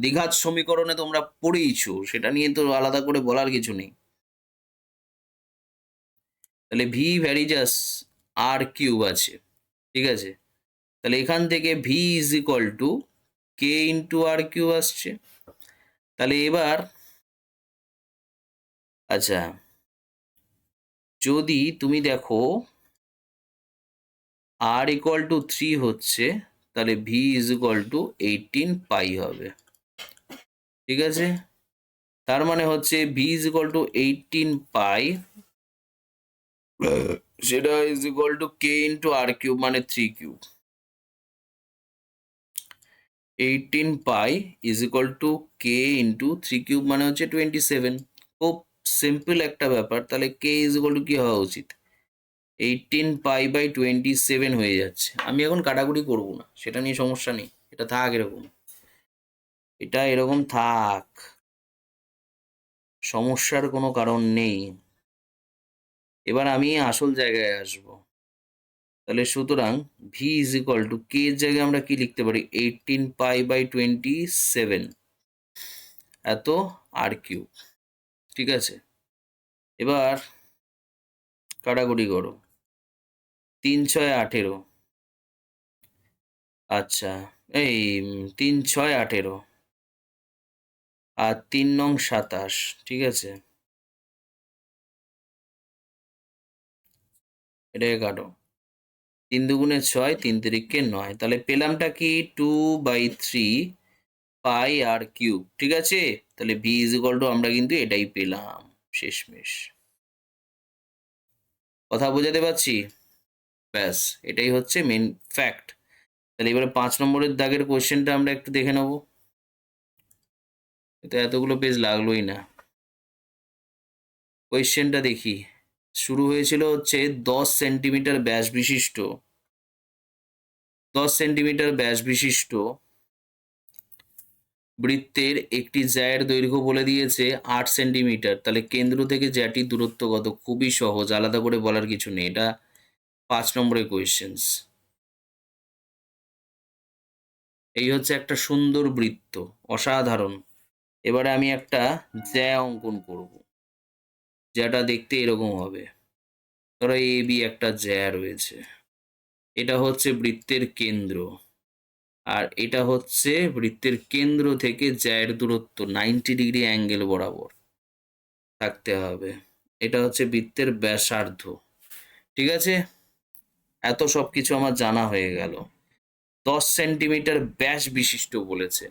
দ্বিঘাত সমীকরণে তোমরা পড়েইছো, সেটা নিয়ে তো আলাদা করে বলার কিছু নেই। তাহলে ভি ভ্যারিজাস আর কিউব আছে, ঠিক আছে? তাহলে এখান থেকে v is equal to k into r cube আসছে। তাহলে এবার আচ্ছা, যদি তুমি দেখো আর ইকুয়াল টু 3 হচ্ছে, তাহলে v is equal to 18 pi হবে। ঠিক আছে, তার মানে হচ্ছে v is equal to 18 pi, সেটা is equal to k into r cube মানে 3 cube. 18 pi is equal to k into 3 cube মানে হচ্ছে 27। খুব সিম্পল একটা ব্যাপার। তাহলে কে ইজ ইকুয়াল টু কি হওয়া উচিত? 18 পাই বাই 27 হয়ে যাচ্ছে। আমি এখন কাটাকুটি করবো না, সেটা নিয়ে সমস্যা নেই, এটা থাক এরকম, এটা এরকম থাক, সমস্যার কোনো কারণ নেই। এবার আমি আসল জায়গায় আসবো। তাহলে সুতরাং ভি ইজ ইকুয়াল টু কে এর জায়গায় আমরা কি লিখতে পারি? 18 পাই বাই 27 এত আর কিউব। ঠিক আছে, এবার কাটাকুটি করো। 3 6 18, আচ্ছা, এই 3 6 18 আর 3 নং 27। ঠিক আছে, এটাকে কাটো। 3 দুগুণে 6, 3 তিরিকে 9, তাহলে পেলামটা কি? 2/3 পাই আর কিউব। ঠিক আছে, তাহলে ভি ইজ ইকুয়াল টু আমরা কিন্তু এটাই পেলাম শেষমেশ। কথা বোঝাতে পারছি? ব্যাস, এটাই হচ্ছে মেন ফ্যাক্ট। তাহলে এবারে 5 নম্বরের দাগের কোয়েশ্চেনটা আমরা একটু দেখে নেব। এতে এতগুলো পেজ লাগলোই না। কোয়েশ্চেনটা দেখি। শুরু হয়েছিল হচ্ছে 10 সেন্টিমিটার ব্যাস বিশিষ্ট, 10 সেন্টিমিটার ব্যাস বিশিষ্ট বৃত্তের একটি জ্যায়ের দৈর্ঘ্য বলে দিয়েছে 8 সেন্টিমিটার। তাহলে কেন্দ্র থেকে জ্যাটির দূরত্ব কত? খুবই সহজ, আলাদা করে বলার কিছু নেই, এটা 5 নম্বরের কোয়েশ্চেন্স। এই হচ্ছে একটা সুন্দর বৃত্ত, অসাধারণ। এবারে আমি একটা জ্যা অঙ্কন করব, জ্যাটা দেখতে এরকম হবে। ধরো এ বি একটা জ্যা রয়েছে, এটা হচ্ছে বৃত্তের কেন্দ্র, আর এটা হচ্ছে বৃত্তের কেন্দ্র থেকে জ্যায়ের দূরত্ব 90 ডিগ্রি অ্যাঙ্গেল বরাবর থাকতে হবে। এটা হচ্ছে বৃত্তের ব্যাসার্ধ। ঠিক আছে, এত সব কিছু আমার জানা হয়ে গেল। 10 সেন্টিমিটার ব্যাস বিশিষ্ট বলেছে,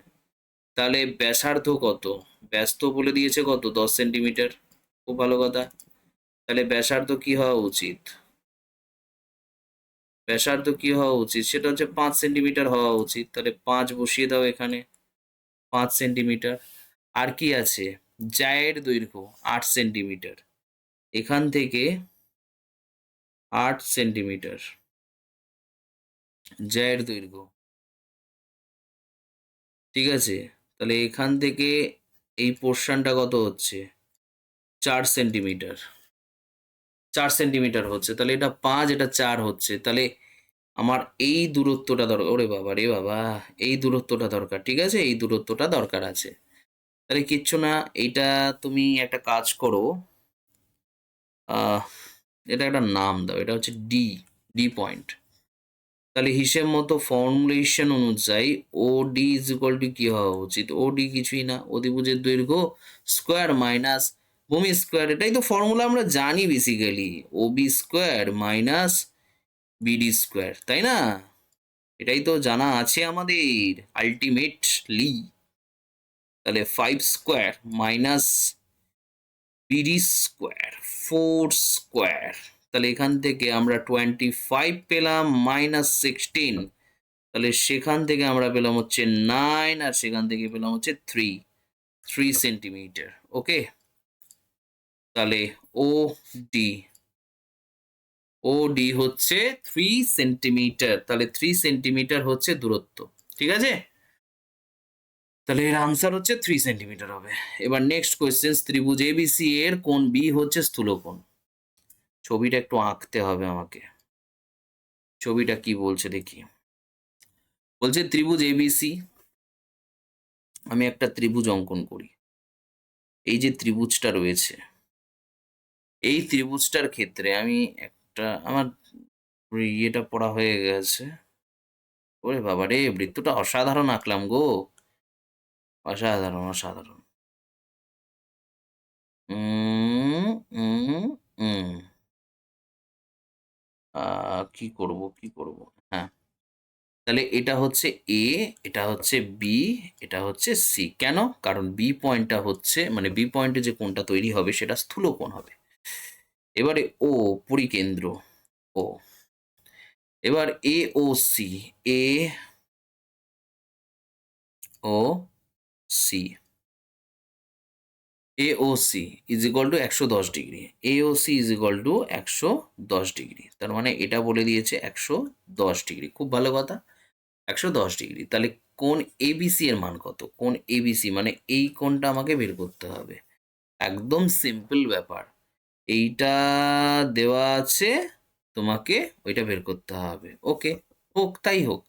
তাহলে ব্যাসার্ধ কত? ব্যাস তো বলে দিয়েছে কত? 10 সেন্টিমিটার। খুব ভালো কথা। তাহলে ব্যাসার্ধ কি হওয়া উচিত? ব্যাসার্ধ কি হওয়া উচিত? সেটা হচ্ছে 5 সেন্টিমিটার হওয়া উচিত। তাহলে 5 বসিয়ে দাও এখানে, 5 সেন্টিমিটার। আর কি আছে? জায়ের দৈর্ঘ্য 8 সেন্টিমিটার, এখান থেকে 8 সেন্টিমিটার জায়ের দৈর্ঘ্য। ঠিক আছে, তাহলে এখান থেকে এই পোর্শনটা কত হচ্ছে? 4 সেন্টিমিটার, 4 সেন্টিমিটার হচ্ছে। তাহলে এটা 5, এটা 4 হচ্ছে। তাহলে আমার এই দূরত্বটা দরকার। ওরে বাবা রে বাবা, এই দূরত্বটা দরকার। ঠিক আছে, এই দূরত্বটা দরকার আছে। তাহলে কিচ্ছু না, এইটা তুমি একটা কাজ করো, আহ এটা একটা নাম দাও, এটা হচ্ছে ডি, ডি পয়েন্ট। তাহলে হিসেব মতো ফর্মুলেশন অনুযায়ী ও ডি ইজ ইকুয়াল টু কি হওয়া উচিত? ও ডি কিছুই না, অধিভুজের দৈর্ঘ্য স্কোয়ার মাইনাস ভূমি স্কোয়ার। এটাই তো ফর্মুলা আমরা জানি basically, O B square minus BD square, তাই না? এটাই তো জানা আছে আমাদের আলটিমেটলি। তাহলে 5 square minus BD square 4 square. তাহলে এখান থেকে আমরা 25 পেলাম মাইনাস 16, তাহলে সেখান থেকে আমরা পেলাম হচ্ছে 9, আর সেখান থেকে পেলাম হচ্ছে 3 সেন্টিমিটার। ওকে, তাহলে ও ডি, ও ডি হচ্ছে 3 সেন্টিমিটার। তাহলে 3 সেন্টিমিটার হচ্ছে দূরত্ব। ঠিক আছে, তাহলে এর আনসার হচ্ছে 3 সেন্টিমিটার হবে। এবার নেক্সট কোয়েশ্চেন, ত্রিভুজ এবিসি এর কোণ বি হচ্ছে স্থূলকোণ। ছবিটা একটু আঁকতে হবে আমাকে। ছবিটা কি বলছে দেখি। বলছে ত্রিভুজ এবিসি, আমি একটা ত্রিভুজ অঙ্কন করি। এই যে ত্রিভুজটা রয়েছে, এই ত্রিভুজটার ক্ষেত্রে আমি একটা আমার ইয়েটা পড়া হয়ে গেছে। ওরে বাবা রে, বৃত্তটা অসাধারণ আঁকলাম গো, অসাধারণ অসাধারণ। উম উম উম কি করব কি করব? হ্যাঁ, তাহলে এটা হচ্ছে এ, এটা হচ্ছে বি, এটা হচ্ছে সি। কেন? কারণ বি পয়েন্টটা হচ্ছে মানে বি পয়েন্টে যে কোণটা তৈরি হবে সেটা স্থূল কোণ হবে। এবারে ও পরিকেন্দ্র ও। এবার A O C, A O C, A O C is equal to 110 degree. A O C is equal to 110 degree. তার মানে এটা বলে দিয়েছে 110 ডিগ্রি। খুব ভালো কথা, 110 ডিগ্রি। তাহলে কোণ এবিসি এর মান কত? কোণ এবিসি মানে এই কোণটা আমাকে বের করতে হবে। একদম সিম্পল ব্যাপার। এইটা দেওয়া আছে, তোমাকে ওইটা বের করতে হবে। ওকে, হোক তাই হোক।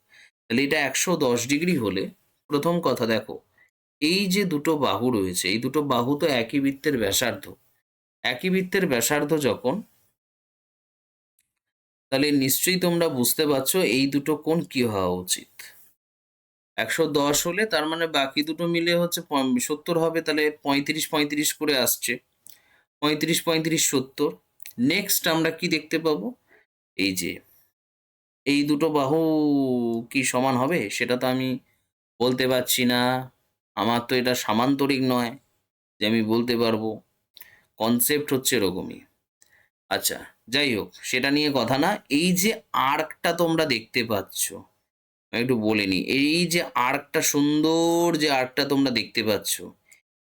তাহলে এটা 110 ডিগ্রি হলে প্রথম কথা দেখো, এই যে দুটো বাহু রয়েছে এই দুটো বাহু তো একই বৃত্তের ব্যাসার্ধ। একই বৃত্তের ব্যাসার্ধ যখন, তাহলে নিশ্চয়ই তোমরা বুঝতে পারছো এই দুটো কোণ কি হওয়া উচিত। 110 হলে তার মানে বাকি দুটো মিলে হচ্ছে 70 হবে। তাহলে 35 35 করে আসছে, 35 35 70। নেক্সট আমরা কি দেখতে পাবো, এই যে এই দুটো বাহু কি সমান হবে সেটা তো আমি বলতে পারছি না। আমার তো এটা সামান্তরিক নয় যে আমি বলতে পারবো। কনসেপ্ট হচ্ছে এরকমই। আচ্ছা, যাই হোক সেটা নিয়ে কথা না। এই যে আর্কটা তোমরা দেখতে পাচ্ছ, আমি একটু বলে নিই। এই যে আর্কটা, সুন্দর যে আর্কটা তোমরা দেখতে পাচ্ছ,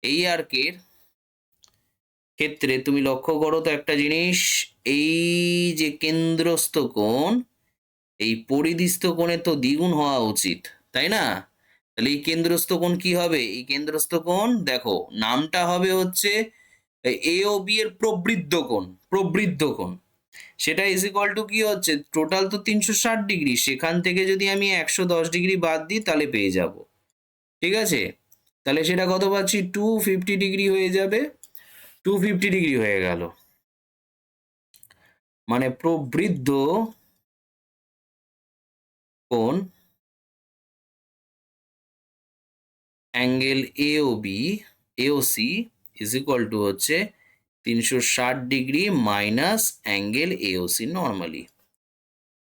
এই আর্কের ক্ষেত্রে তুমি লক্ষ্য করো তো একটা জিনিস, এই যে কেন্দ্রস্থ কোণ, এই পরিধিস্থ কোণের তো দ্বিগুণ হওয়া উচিত, তাই না? তাহলে এই কেন্দ্রস্থ কোণ কি হবে? এই কেন্দ্রস্থ কোণ দেখো নামটা হবে হচ্ছে এ ও বি এর প্রবৃদ্ধ কোণ। প্রবৃদ্ধ কোণ সেটা ইজ ইকুয়াল টু কি হচ্ছে, টোটাল তো 360 ডিগ্রি, সেখান থেকে যদি আমি 110 ডিগ্রি বাদ দিই তাহলে পেয়ে যাব। ঠিক আছে, তাহলে সেটা কত পাচ্ছি, 250 ডিগ্রি হয়ে যাবে। 250 ডিগ্রি হয়ে গেল, মানে প্রবৃদ্ধ কোণ angle AOC is equal to হচ্ছে 360 degree minus angle AOC normally,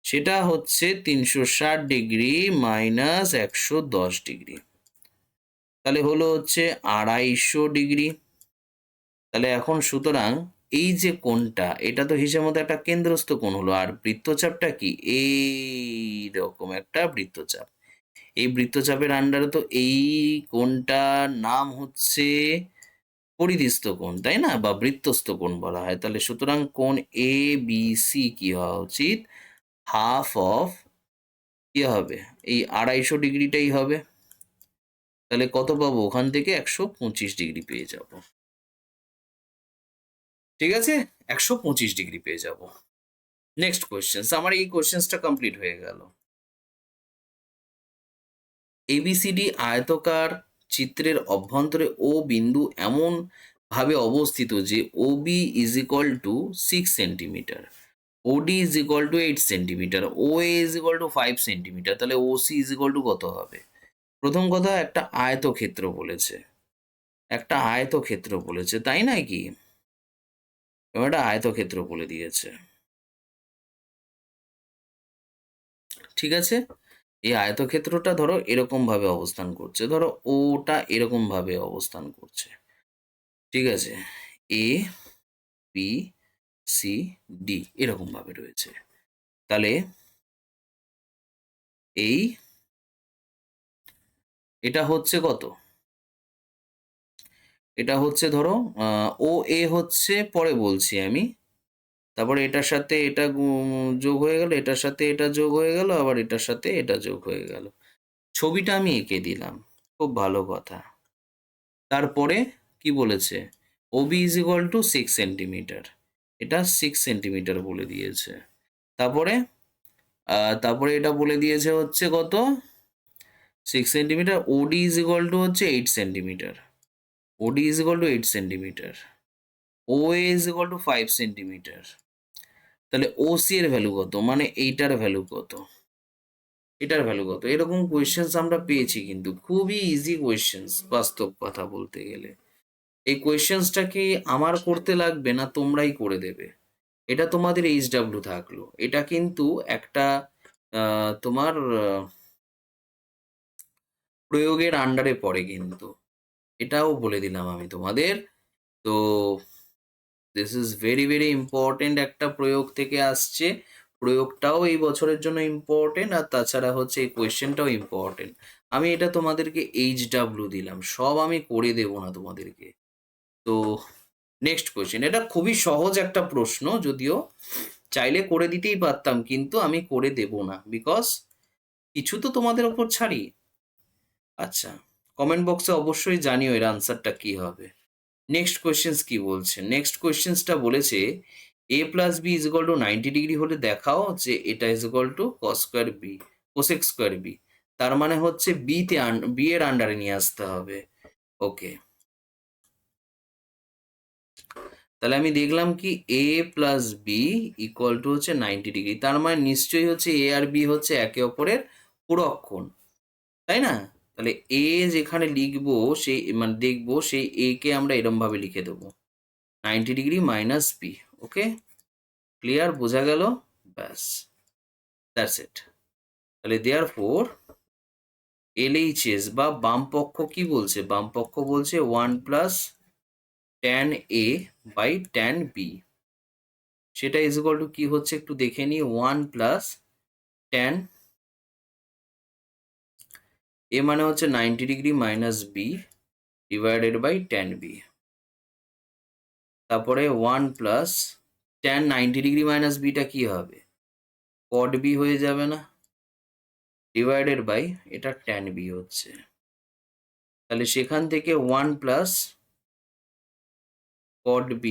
সেটা হচ্ছে 360 ডিগ্রি মাইনাস 110 ডিগ্রি। তাহলে হলো হচ্ছে 250 ডিগ্রি। তাহলে এখন সুতরাং এই যে কোণটা, এটা তো হিসেব মতো একটা কেন্দ্রস্থ কোণ হলো। আর বৃত্তচাপটা কি, এইরকম একটা বৃত্তচাপ। এই বৃত্তচাপের আন্ডারে তো এই কোণটার নাম হচ্ছে পরিধিস্থ কোণ, তাই না? বা বৃত্তস্থ কোণ বলা হয়। তাহলে সুতরাং কোণ এ বি সি কি হওয়া উচিত, হাফ অফ কি হবে, এই 250 ডিগ্রিটাই হবে। তাহলে কত পাবো ওখান থেকে, 125 ডিগ্রি পেয়ে যাব। ঠিক আছে, 125 ডিগ্রি পেয়ে যাব। নেক্সট কোয়েশ্চেন, আমার এই কোয়েশ্চেন্সটা কমপ্লিট হয়ে গেল। এবিসিডি আয়তকার চিত্রের অভ্যন্তরে ও বিন্দু এমন ভাবে অবস্থিত যে O B is equal to 6 centimetre, OD is equal to 8 centimetre, O A is equal to 5 centimetre. তাহলে O C is equal to কত হবে? প্রথম কথা, একটা আয়তক্ষেত্র বলেছে, একটা আয়তক্ষেত্র বলেছে, তাই নয় কি? এবার একটা আয়তক্ষেত্র বলে দিয়েছে। ঠিক আছে, এই আয়তক্ষেত্রটা ধরো এরকম ভাবে অবস্থান করছে, ধরো ওটা এরকম ভাবে অবস্থান করছে। ঠিক আছে, এ বি সি ডি এরকম ভাবে রয়েছে। তাহলে এই এটা হচ্ছে কত, এটা হচ্ছে ধরো ও এ হচ্ছে, পরে বলছি আমি। তারপরে এটার সাথে এটা যোগ হয়ে গেল, এটার সাথে এটা যোগ হয়ে গেল, আবার এটার সাথে এটা যোগ হয়ে গেল। ছবিটা আমি এঁকে দিলাম, খুব ভালো কথা। তারপরে কি বলেছে, OB is equal to 6 centimetre, এটা 6 সেন্টিমিটার বলে দিয়েছে। তারপরে তারপরে এটা বলে দিয়েছে হচ্ছে কত, 6 centimetre. OD is equal to হচ্ছে 8 centimetre, OD is equal to 8 centimetre. O is equal to 5 centimetre. তাহলে ও সি এর ভ্যালু কত, মানে এইটার ভ্যালু কত, এটার ভ্যালু কত? এরকম কোয়েশ্চেন্স আমরা পেয়েছি, কিন্তু খুবই ইজি কোয়েশ্চেন্স বাস্তব কথা বলতে গেলে। এই কোয়েশ্চেন্সটা কি আমার করতে লাগবে না তোমরাই করে দেবে? এটা তোমাদের এইচডাব্লিউ থাকলো। এটা কিন্তু একটা তোমার প্রয়োগের আন্ডারে পড়ে কিন্তু, এটাও বলে দিলাম আমি তোমাদের। তো this is very very important, একটা প্রয়োগ থেকে আসছে, প্রয়োগটাও এই বছরের জন্য ইম্পর্টেন্ট, আর তাছাড়া হচ্ছে এই কোয়েশ্চেনটাও ইম্পর্টেন্ট। আমি এটা তোমাদেরকে HW দিলাম, সব আমি করে দেবো না তোমাদেরকে। তো নেক্সট কোয়েশ্চেন, এটা খুবই সহজ একটা প্রশ্ন, যদিও চাইলে করে দিতেই পারতাম, কিন্তু আমি করে দেব না, বিকজ কিছু তো তোমাদের ওপর ছাড়ি। আচ্ছা, কমেন্ট বক্সে অবশ্যই জানিও এর আনসারটা কি হবে। নেক্সট কোয়েশ্চেন্স কি বলছে, নেক্সট কোয়েশ্চেন্সটা বলেছে a plus B is equal to 90 degree হলে দেখাও যে এটা is equal to cos square B, cosec square B. তার মানে হচ্ছে বি এর আন্ডারে নিয়ে আসতে হবে। ওকে, তাহলে আমি দেখলাম কি a plus B equal to হচ্ছে 90 ডিগ্রি, তার মানে নিশ্চয়ই হচ্ছে এ আর বি হচ্ছে একে অপরের পূরক কোণ, তাই না? তাহলে এ যেখানে লিখবো সেই মানে দেখবো সেই এ কে আমরা এরম ভাবে লিখে দেবো 90 ডিগ্রি মাইনাস বি। ওকে, ক্লিয়ার, বোঝা গেল? ব্যাস, দ্যাটস ইট। তাহলে দেয়ার ফোর LHS বা বাম পক্ষ কি বলছে, বাম পক্ষ বলছে 1 + tan A by tan B, সেটা ইজ ইকুয়াল টু কি হচ্ছে একটু দেখে নিই, 1 + tan A মানে হচ্ছে 90 degree minus B divided by tan B, তারপরে 1 + tan 90 ডিগ্রি মাইনাস বিটা কি হবে, cot B হয়ে যাবে না, ডিভাইডেড বাই এটা tan B হচ্ছে। তাহলে সেখান থেকে 1 + cot B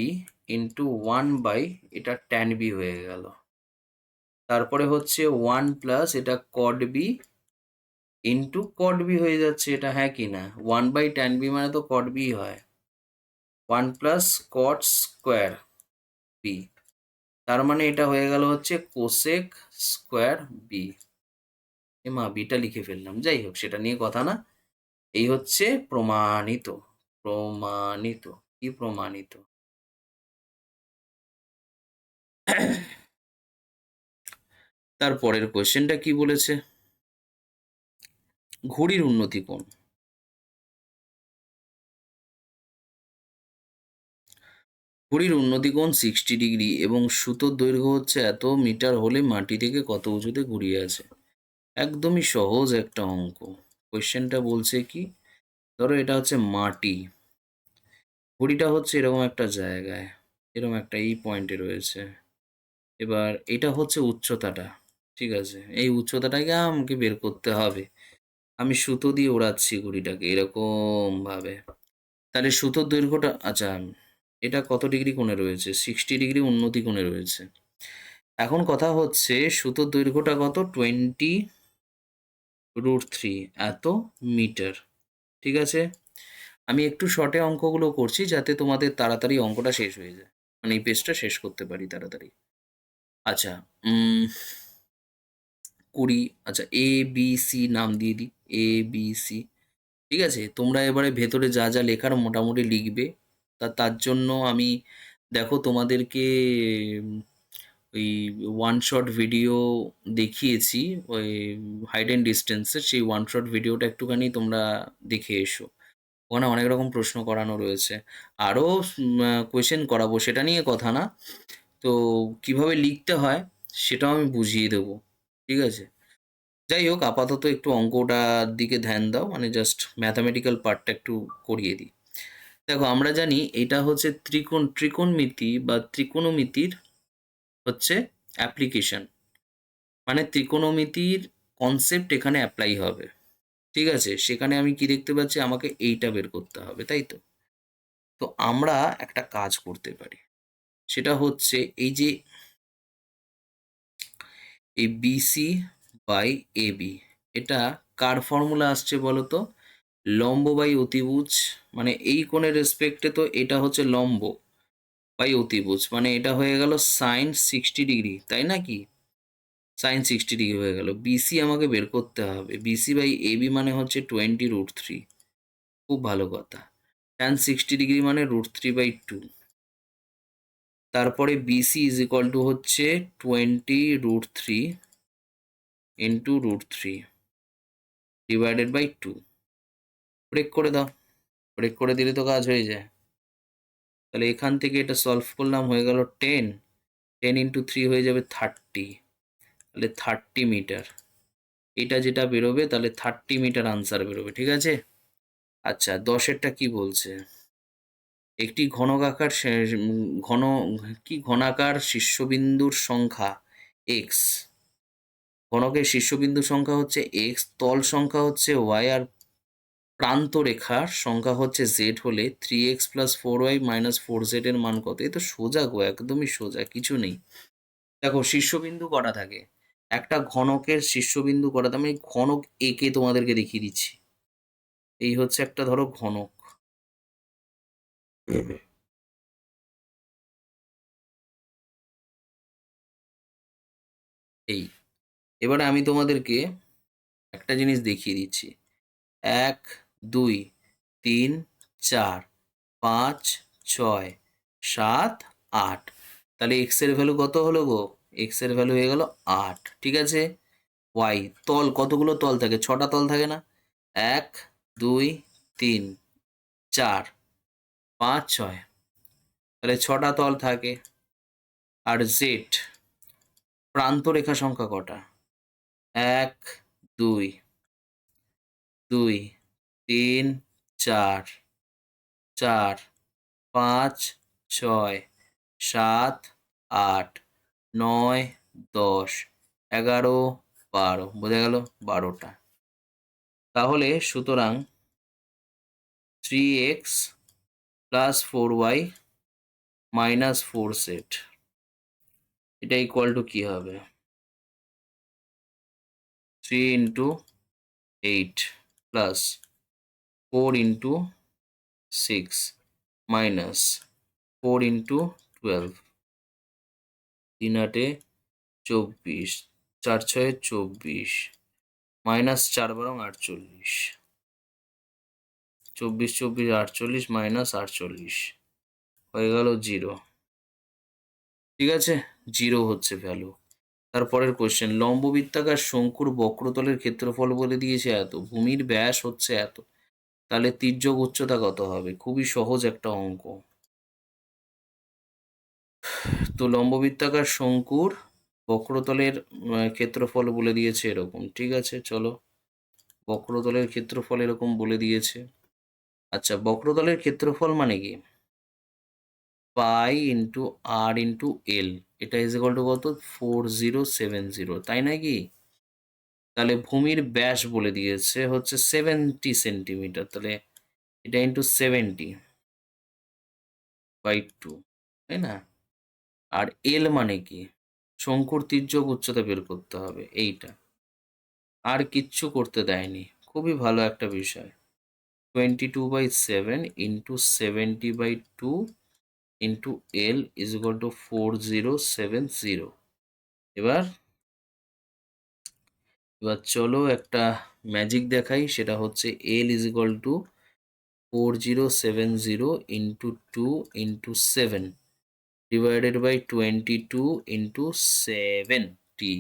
ইন্টু 1 / এটা tan B হয়ে গেল। তারপরে হচ্ছে 1 + এটা cot B into cot B হয়ে যাচ্ছে, এটা হ্যাঁ কি না, 1/tan B মানে তো cot B হয়, 1 + cot স্কোয়ার B, তার মানে এটা হয়ে গেল হচ্ছে কোসেক স্কোয়ার বি। মা বিটা লিখে ফেললাম, যাই হোক সেটা নিয়ে কথা না, এই হচ্ছে প্রমাণিত, প্রমাণিত, কি প্রমাণিত। তারপরের কোয়েশ্চেনটা কি বলেছে, ঘড়ির উন্নতি কোণ, ঘড়ির উন্নতি কোণ 60 ডিগ্রি এবং সুতোর দৈর্ঘ্য হচ্ছে এত মিটার হলে মাটি থেকে কত উঁচুতে ঘুরিয়ে আছে। একদমই সহজ একটা অঙ্ক। কোয়েশ্চেনটা বলছে কি, ধরো এটা হচ্ছে মাটি, ঘড়িটা হচ্ছে এরকম একটা জায়গায়, এরকম একটা এই পয়েন্টে রয়েছে, এবার এটা হচ্ছে উচ্চতাটা, ঠিক আছে, এই উচ্চতাটাকে আমাকে বের করতে হবে। আমি সুতো দিয়ে ওড়াচ্ছি ঘড়িটাকে এরকম ভাবে, তাহলে সুতোর দৈর্ঘ্যটা, আচ্ছা এটা কত ডিগ্রি কোণে রয়েছে, 60 ডিগ্রি উন্নতি কোণে রয়েছে। এখন কথা হচ্ছে সুতোর দৈর্ঘ্যটা কত, 20√3 এত মিটার, ঠিক আছে। আমি একটু শর্টে অঙ্কগুলো করছি যাতে তোমাদের তাড়াতাড়ি অঙ্কটা শেষ হয়ে যায়, মানে এই পেজটা শেষ করতে পারি তাড়াতাড়ি। আচ্ছা, 20, আচ্ছা ABC নাম দিয়ে দিই, ABC, ঠিক আছে। তোমরা এবারে ভেতরে যা যা লেখার মোটামুটি লিখবে, তার জন্য আমি দেখো তোমাদেরকে উম, ওই ওয়ান শট ভিডিও দেখিয়েছি, ওই হাইড অ্যান্ড ডিস্টেন্সের, সেই ওয়ান শট ভিডিওটা একটুখানি তোমরা দেখে এসো, ওখানে অনেক রকম প্রশ্ন করানো রয়েছে, আরও কোয়েশ্চেন করাবো, সেটা নিয়ে কথা না। তো কিভাবে লিখতে হয় সেটাও আমি বুঝিয়ে দেবো, ঠিক আছে। যাই হোক, আপাতত একটু অঙ্কটার দিকে ধ্যান দাও, মানে জাস্ট ম্যাথামেটিক্যাল পার্টটা একটু করিয়ে দিই। দেখো আমরা জানি এটা হচ্ছে ত্রিকোণমিতি বা ত্রিকোণমিতির হচ্ছে অ্যাপ্লিকেশন, মানে ত্রিকোণমিতির কনসেপ্ট এখানে অ্যাপ্লাই হবে, ঠিক আছে। সেখানে আমি কি দেখতে পাচ্ছি, আমাকে এইটা বের করতে হবে, তাই তো। তো আমরা একটা কাজ করতে পারি, সেটা হচ্ছে এই যে এই BC বাই AB, এটা কার ফর্মুলা আসছে বলো তো, লম্ব বাই অতিভুজ, মানে এই কোণের রেসপেক্টে তো এটা হচ্ছে লম্ব বাই অতিভুজ, মানে এটা হয়ে গেল সাইন 60 ডিগ্রি, তাই না কি, সাইন 60 ডিগ্রি হয়ে গেল। BC আমাকে বের করতে হবে, BC বাই AB মানে হচ্ছে 20√3, খুব ভালো কথা, tan 60 ডিগ্রি মানে √3/2, তারপরে BC ইজ ইকুয়াল টু হচ্ছে 20√3 ইন্টু √3 ডিভাইডেড বাই 2, ব্রেক করে দাও, ব্রেক করে দিলে তো কাজ হয়ে যায়। তাহলে এখান থেকে এটা সলভ করলাম, হয়ে গেল 10, 10 ইন্টু 3 হয়ে যাবে 30, তাহলে 30 মিটার। এটা যেটা বেরোবে তাহলে 30 মিটার আনসার বেরোবে, ঠিক আছে। আচ্ছা 10এরটা কি বলছে, একটি ঘনাকার শীর্ষবিন্দুর সংখ্যা এক্স, ঘনকের শীর্ষবিন্দুর সংখ্যা হচ্ছে এক্স, তল সংখ্যা হচ্ছে ওয়াই, আর প্রান্ত রেখার সংখ্যা হচ্ছে জেড হলে 3x plus 4y minus 4z এর মান কত? এ তো সোজা গো, একদমই সোজা, কিছু নেই। দেখো শীর্ষবিন্দু কটা থাকে, একটা ঘনকের শীর্ষবিন্দু কটা থাকে, আমি ঘনক একে তোমাদেরকে দেখিয়ে দিচ্ছি। এই হচ্ছে একটা ধরো ঘনক, এই, এবারে আমি তোমাদেরকে একটা জিনিস দেখিয়ে দিচ্ছি। 1, 2, 3, 4, 5, 6, 7, 8, তাহলে এক্স এর ভ্যালু কত হলো গো? এক্স এর ভ্যালু হয়ে গেল 8, ঠিক আছে। ওয়াই তল, কতগুলো তল থাকে? 6টা তল থাকে না? 1, 2, 3, 4, 5, 6, তাহলে 6টা তল থাকে। আর জেড প্রান্ত রেখা সংখ্যা কটা? 1, 2, 2, 3, 4, 4, 5, 6, 7, 8, 9, 10, 11, 12, বোঝা গেল? 12টা। তাহলে সুতরাং 3x plus 4y minus 4z, এটা ইকুয়াল টু কি হবে? 3 into 8 plus 4 into 6 minus 4 into 12, 3 8 24, 4 6 24, minus 4 12 48, 24 24 48 minus 48, হয়ে গেল 0, ঠিক আছে। 0 হচ্ছে ভ্যালু। তারপরের কোয়েশ্চেন, লম্ববৃত্তাকার শঙ্কুর বক্রতলের ক্ষেত্রফল বলে দিয়েছে এত, ভূমির ব্যাস হচ্ছে এত, তাহলে তির্যক উচ্চতা কত হবে? খুবই সহজ একটা অঙ্ক। তো লম্ববৃত্তাকার শঙ্কুর বক্রতলের ক্ষেত্রফল বলে দিয়েছে এরকম, ঠিক আছে। চলো, বক্রতলের ক্ষেত্রফল এরকম বলে দিয়েছে। আচ্ছা বক্রতলের ক্ষেত্রফল মানে কি? পাই ইন্টু আর ইন্টু এল, এটা ইজ ইকুয়াল টু কত? 4070, তাই নাকি? তাহলে ভূমির ব্যাস বলে দিয়েছে হচ্ছে 70 সেন্টিমিটার, তাহলে এটা ইন্টু 70/2, তাই না? আর এল মানে কি? শঙ্কুর তির্যক উচ্চতা বের করতে হবে, এইটা। আর কিচ্ছু করতে দেয়নি, খুবই ভালো একটা বিষয়। 22/7 into 70/2 into L is equal to 4070। এবার এবার চলো একটা ম্যাজিক দেখাই, সেটা হচ্ছে L is equal to 4070 into 2 into 7 divided by 22 into 70।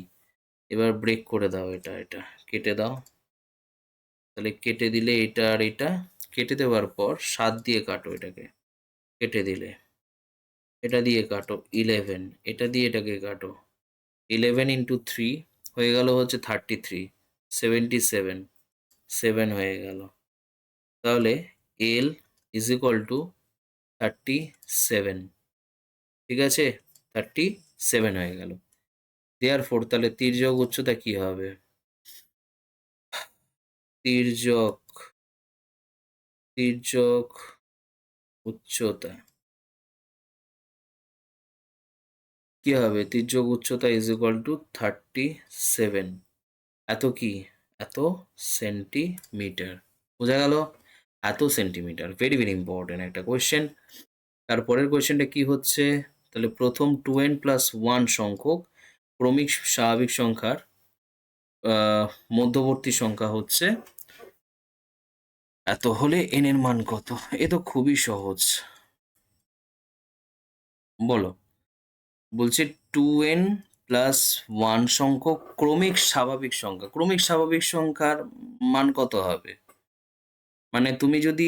এবার ব্রেক করে দাও, এটা এটা কেটে দাও, তাহলে কেটে দিলে এটা আর এটা কেটে দেওয়ার পর 7 দিয়ে কাটো, এটাকে কেটে দিলে এটা দিয়ে কাটো 11, এটা দিয়ে এটাকে কাটো 11 ইন্টু 3 হয়ে গেল হচ্ছে 33, 77, 7 হয়ে গেল। তাহলে এল ইজ ইকুয়াল টু 37, ঠিক আছে, 37 হয়ে গেল। দেয়ারফোর তাহলে তির্যক উচ্চতা কি হবে? তির্যক তির্যক উচ্চতা কি হবে? তির্যক উচ্চতা ইজ ইকুয়াল টু 37, এত কি? এত সেন্টিমিটার, বোঝা গেল? এত সেন্টিমিটার, ভেরি ভেরি ইম্পর্টেন্ট একটা কোয়েশ্চেন। তারপরের কোয়েশ্চেনটা কি হচ্ছে, তাহলে প্রথম 2n প্লাস 1 সংখ্যক ক্রমিক স্বাভাবিক সংখ্যার মধ্যবর্তী সংখ্যা হচ্ছে এত হলে n এর মান কত? এ তো খুবই সহজ, বলো। বলছে 2n প্লাস 1 সংখ্যক ক্রমিক স্বাভাবিক সংখ্যা, ক্রমিক স্বাভাবিক সংখ্যার মান কত হবে? মানে তুমি যদি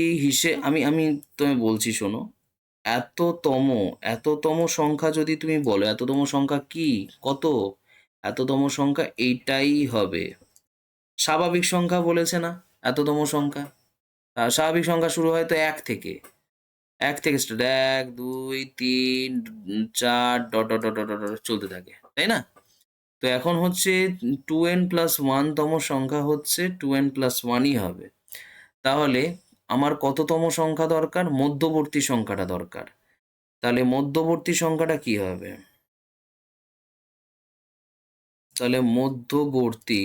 আমি আমি তুমি বলছি শোনো, এততম এততম সংখ্যা যদি তুমি বলো, এততম সংখ্যা কি, কত, এততম সংখ্যা এইটাই হবে। স্বাভাবিক সংখ্যা বলেছে না, এততম সংখ্যা। স্বাভাবিক সংখ্যা শুরু হয় তো এক থেকে, এক থেকে start, ১, ২, ৩, ৪ dot dot dot dot dot dot চলতে থাকে, তাই না? তো এখন হচ্ছে 2n+1 তম সংখ্যা হচ্ছে 2n+1ই হবে। তাহলে আমার কততম সংখ্যা দরকার? মধ্যবর্তী সংখ্যাটা দরকার। তাহলে মধ্যবর্তী সংখ্যাটা কি হবে? তাহলে মধ্যবর্তী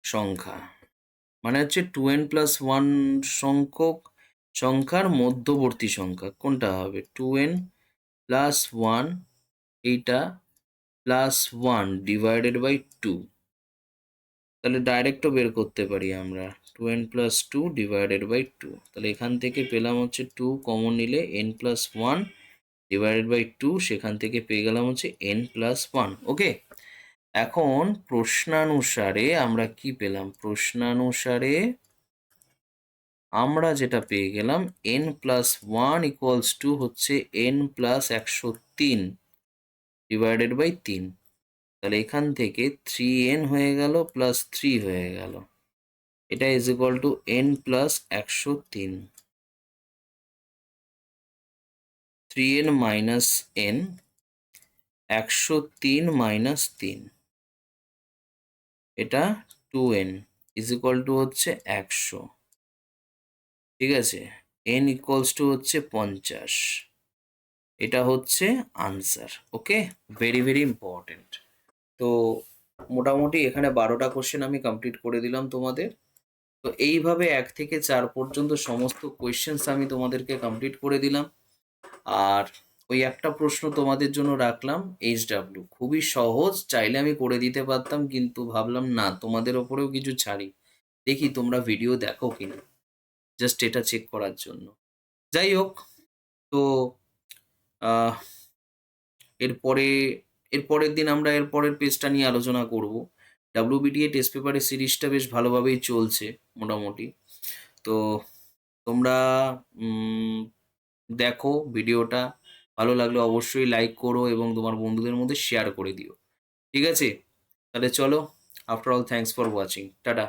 সংখ্যা মানে হচ্ছে 2n+1 সংখ্যক সংখ্যার মধ্যবর্তী সংখ্যা কোনটা হবে? 2n+1 এইটা +1 ডিভাইডেড বাই 2। তাহলে ডাইরেক্টও বের করতে পারি আমরা, 2n+2 ডিভাইডেড বাই 2। তাহলে এখান থেকে পেলাম হচ্ছে 2 কমন নিলে n+1 ডিভাইডেড বাই 2, সেখান থেকে পেয়ে গেলাম হচ্ছে n+1। ওকে, এখন প্রশ্নানুসারে আমরা কি পেলাম? প্রশ্নানুসারে আমরা যেটা পেয়ে গেলাম n+1 ইকুয়ালস টু হচ্ছে n+103 ডিভাইডেড বাই 3। তাহলে এখান থেকে 3n হয়ে গেল প্লাস 3 হয়ে গেল, এটা is equal two n+103। 3n minus n, 103 minus 3, এটা 2n ইজ ইকুয়াল টু হচ্ছে 100। ঠিক আছে, n ইকুয়ালস টু হচ্ছে 50। এটা হচ্ছে আনসার। ওকে, ভেরি ভেরি ইম্পর্টেন্ট। তো মোটামুটি এখানে 12টা কোশ্চেন আমি কমপ্লিট করে দিলাম তোমাদের। তো এইভাবে 1 থেকে 4 পর্যন্ত সমস্ত কোয়েশ্চেন্স আমি তোমাদেরকে কমপ্লিট করে দিলাম। আর ওই একটা প্রশ্ন তোমাদের জন্য রাখলাম, HW খুবই সহজ, চাইলে আমি করে দিতে পারতাম, কিন্তু ভাবলাম না, তোমাদের ওপরেও কিছু ছাড়ি, দেখি তোমরা ভিডিও দেখো কিনা, জাস্ট এটা চেক করার জন্য। যাই হোক, তো আহ এরপরে এরপরের দিন আমরা এরপরের পেজটা নিয়ে আলোচনা করব। WBTA টেস্ট পেপারের সিরিজটা বেশ ভালোভাবেই চলছে মোটামুটি। তো তোমরা দেখো ভিডিওটা, ভালো লাগলে অবশ্যই লাইক করো এবং তোমার বন্ধুদের মধ্যে শেয়ার করে দিও। ঠিক আছে, তাহলে চলো, after all thanks for watching, tata.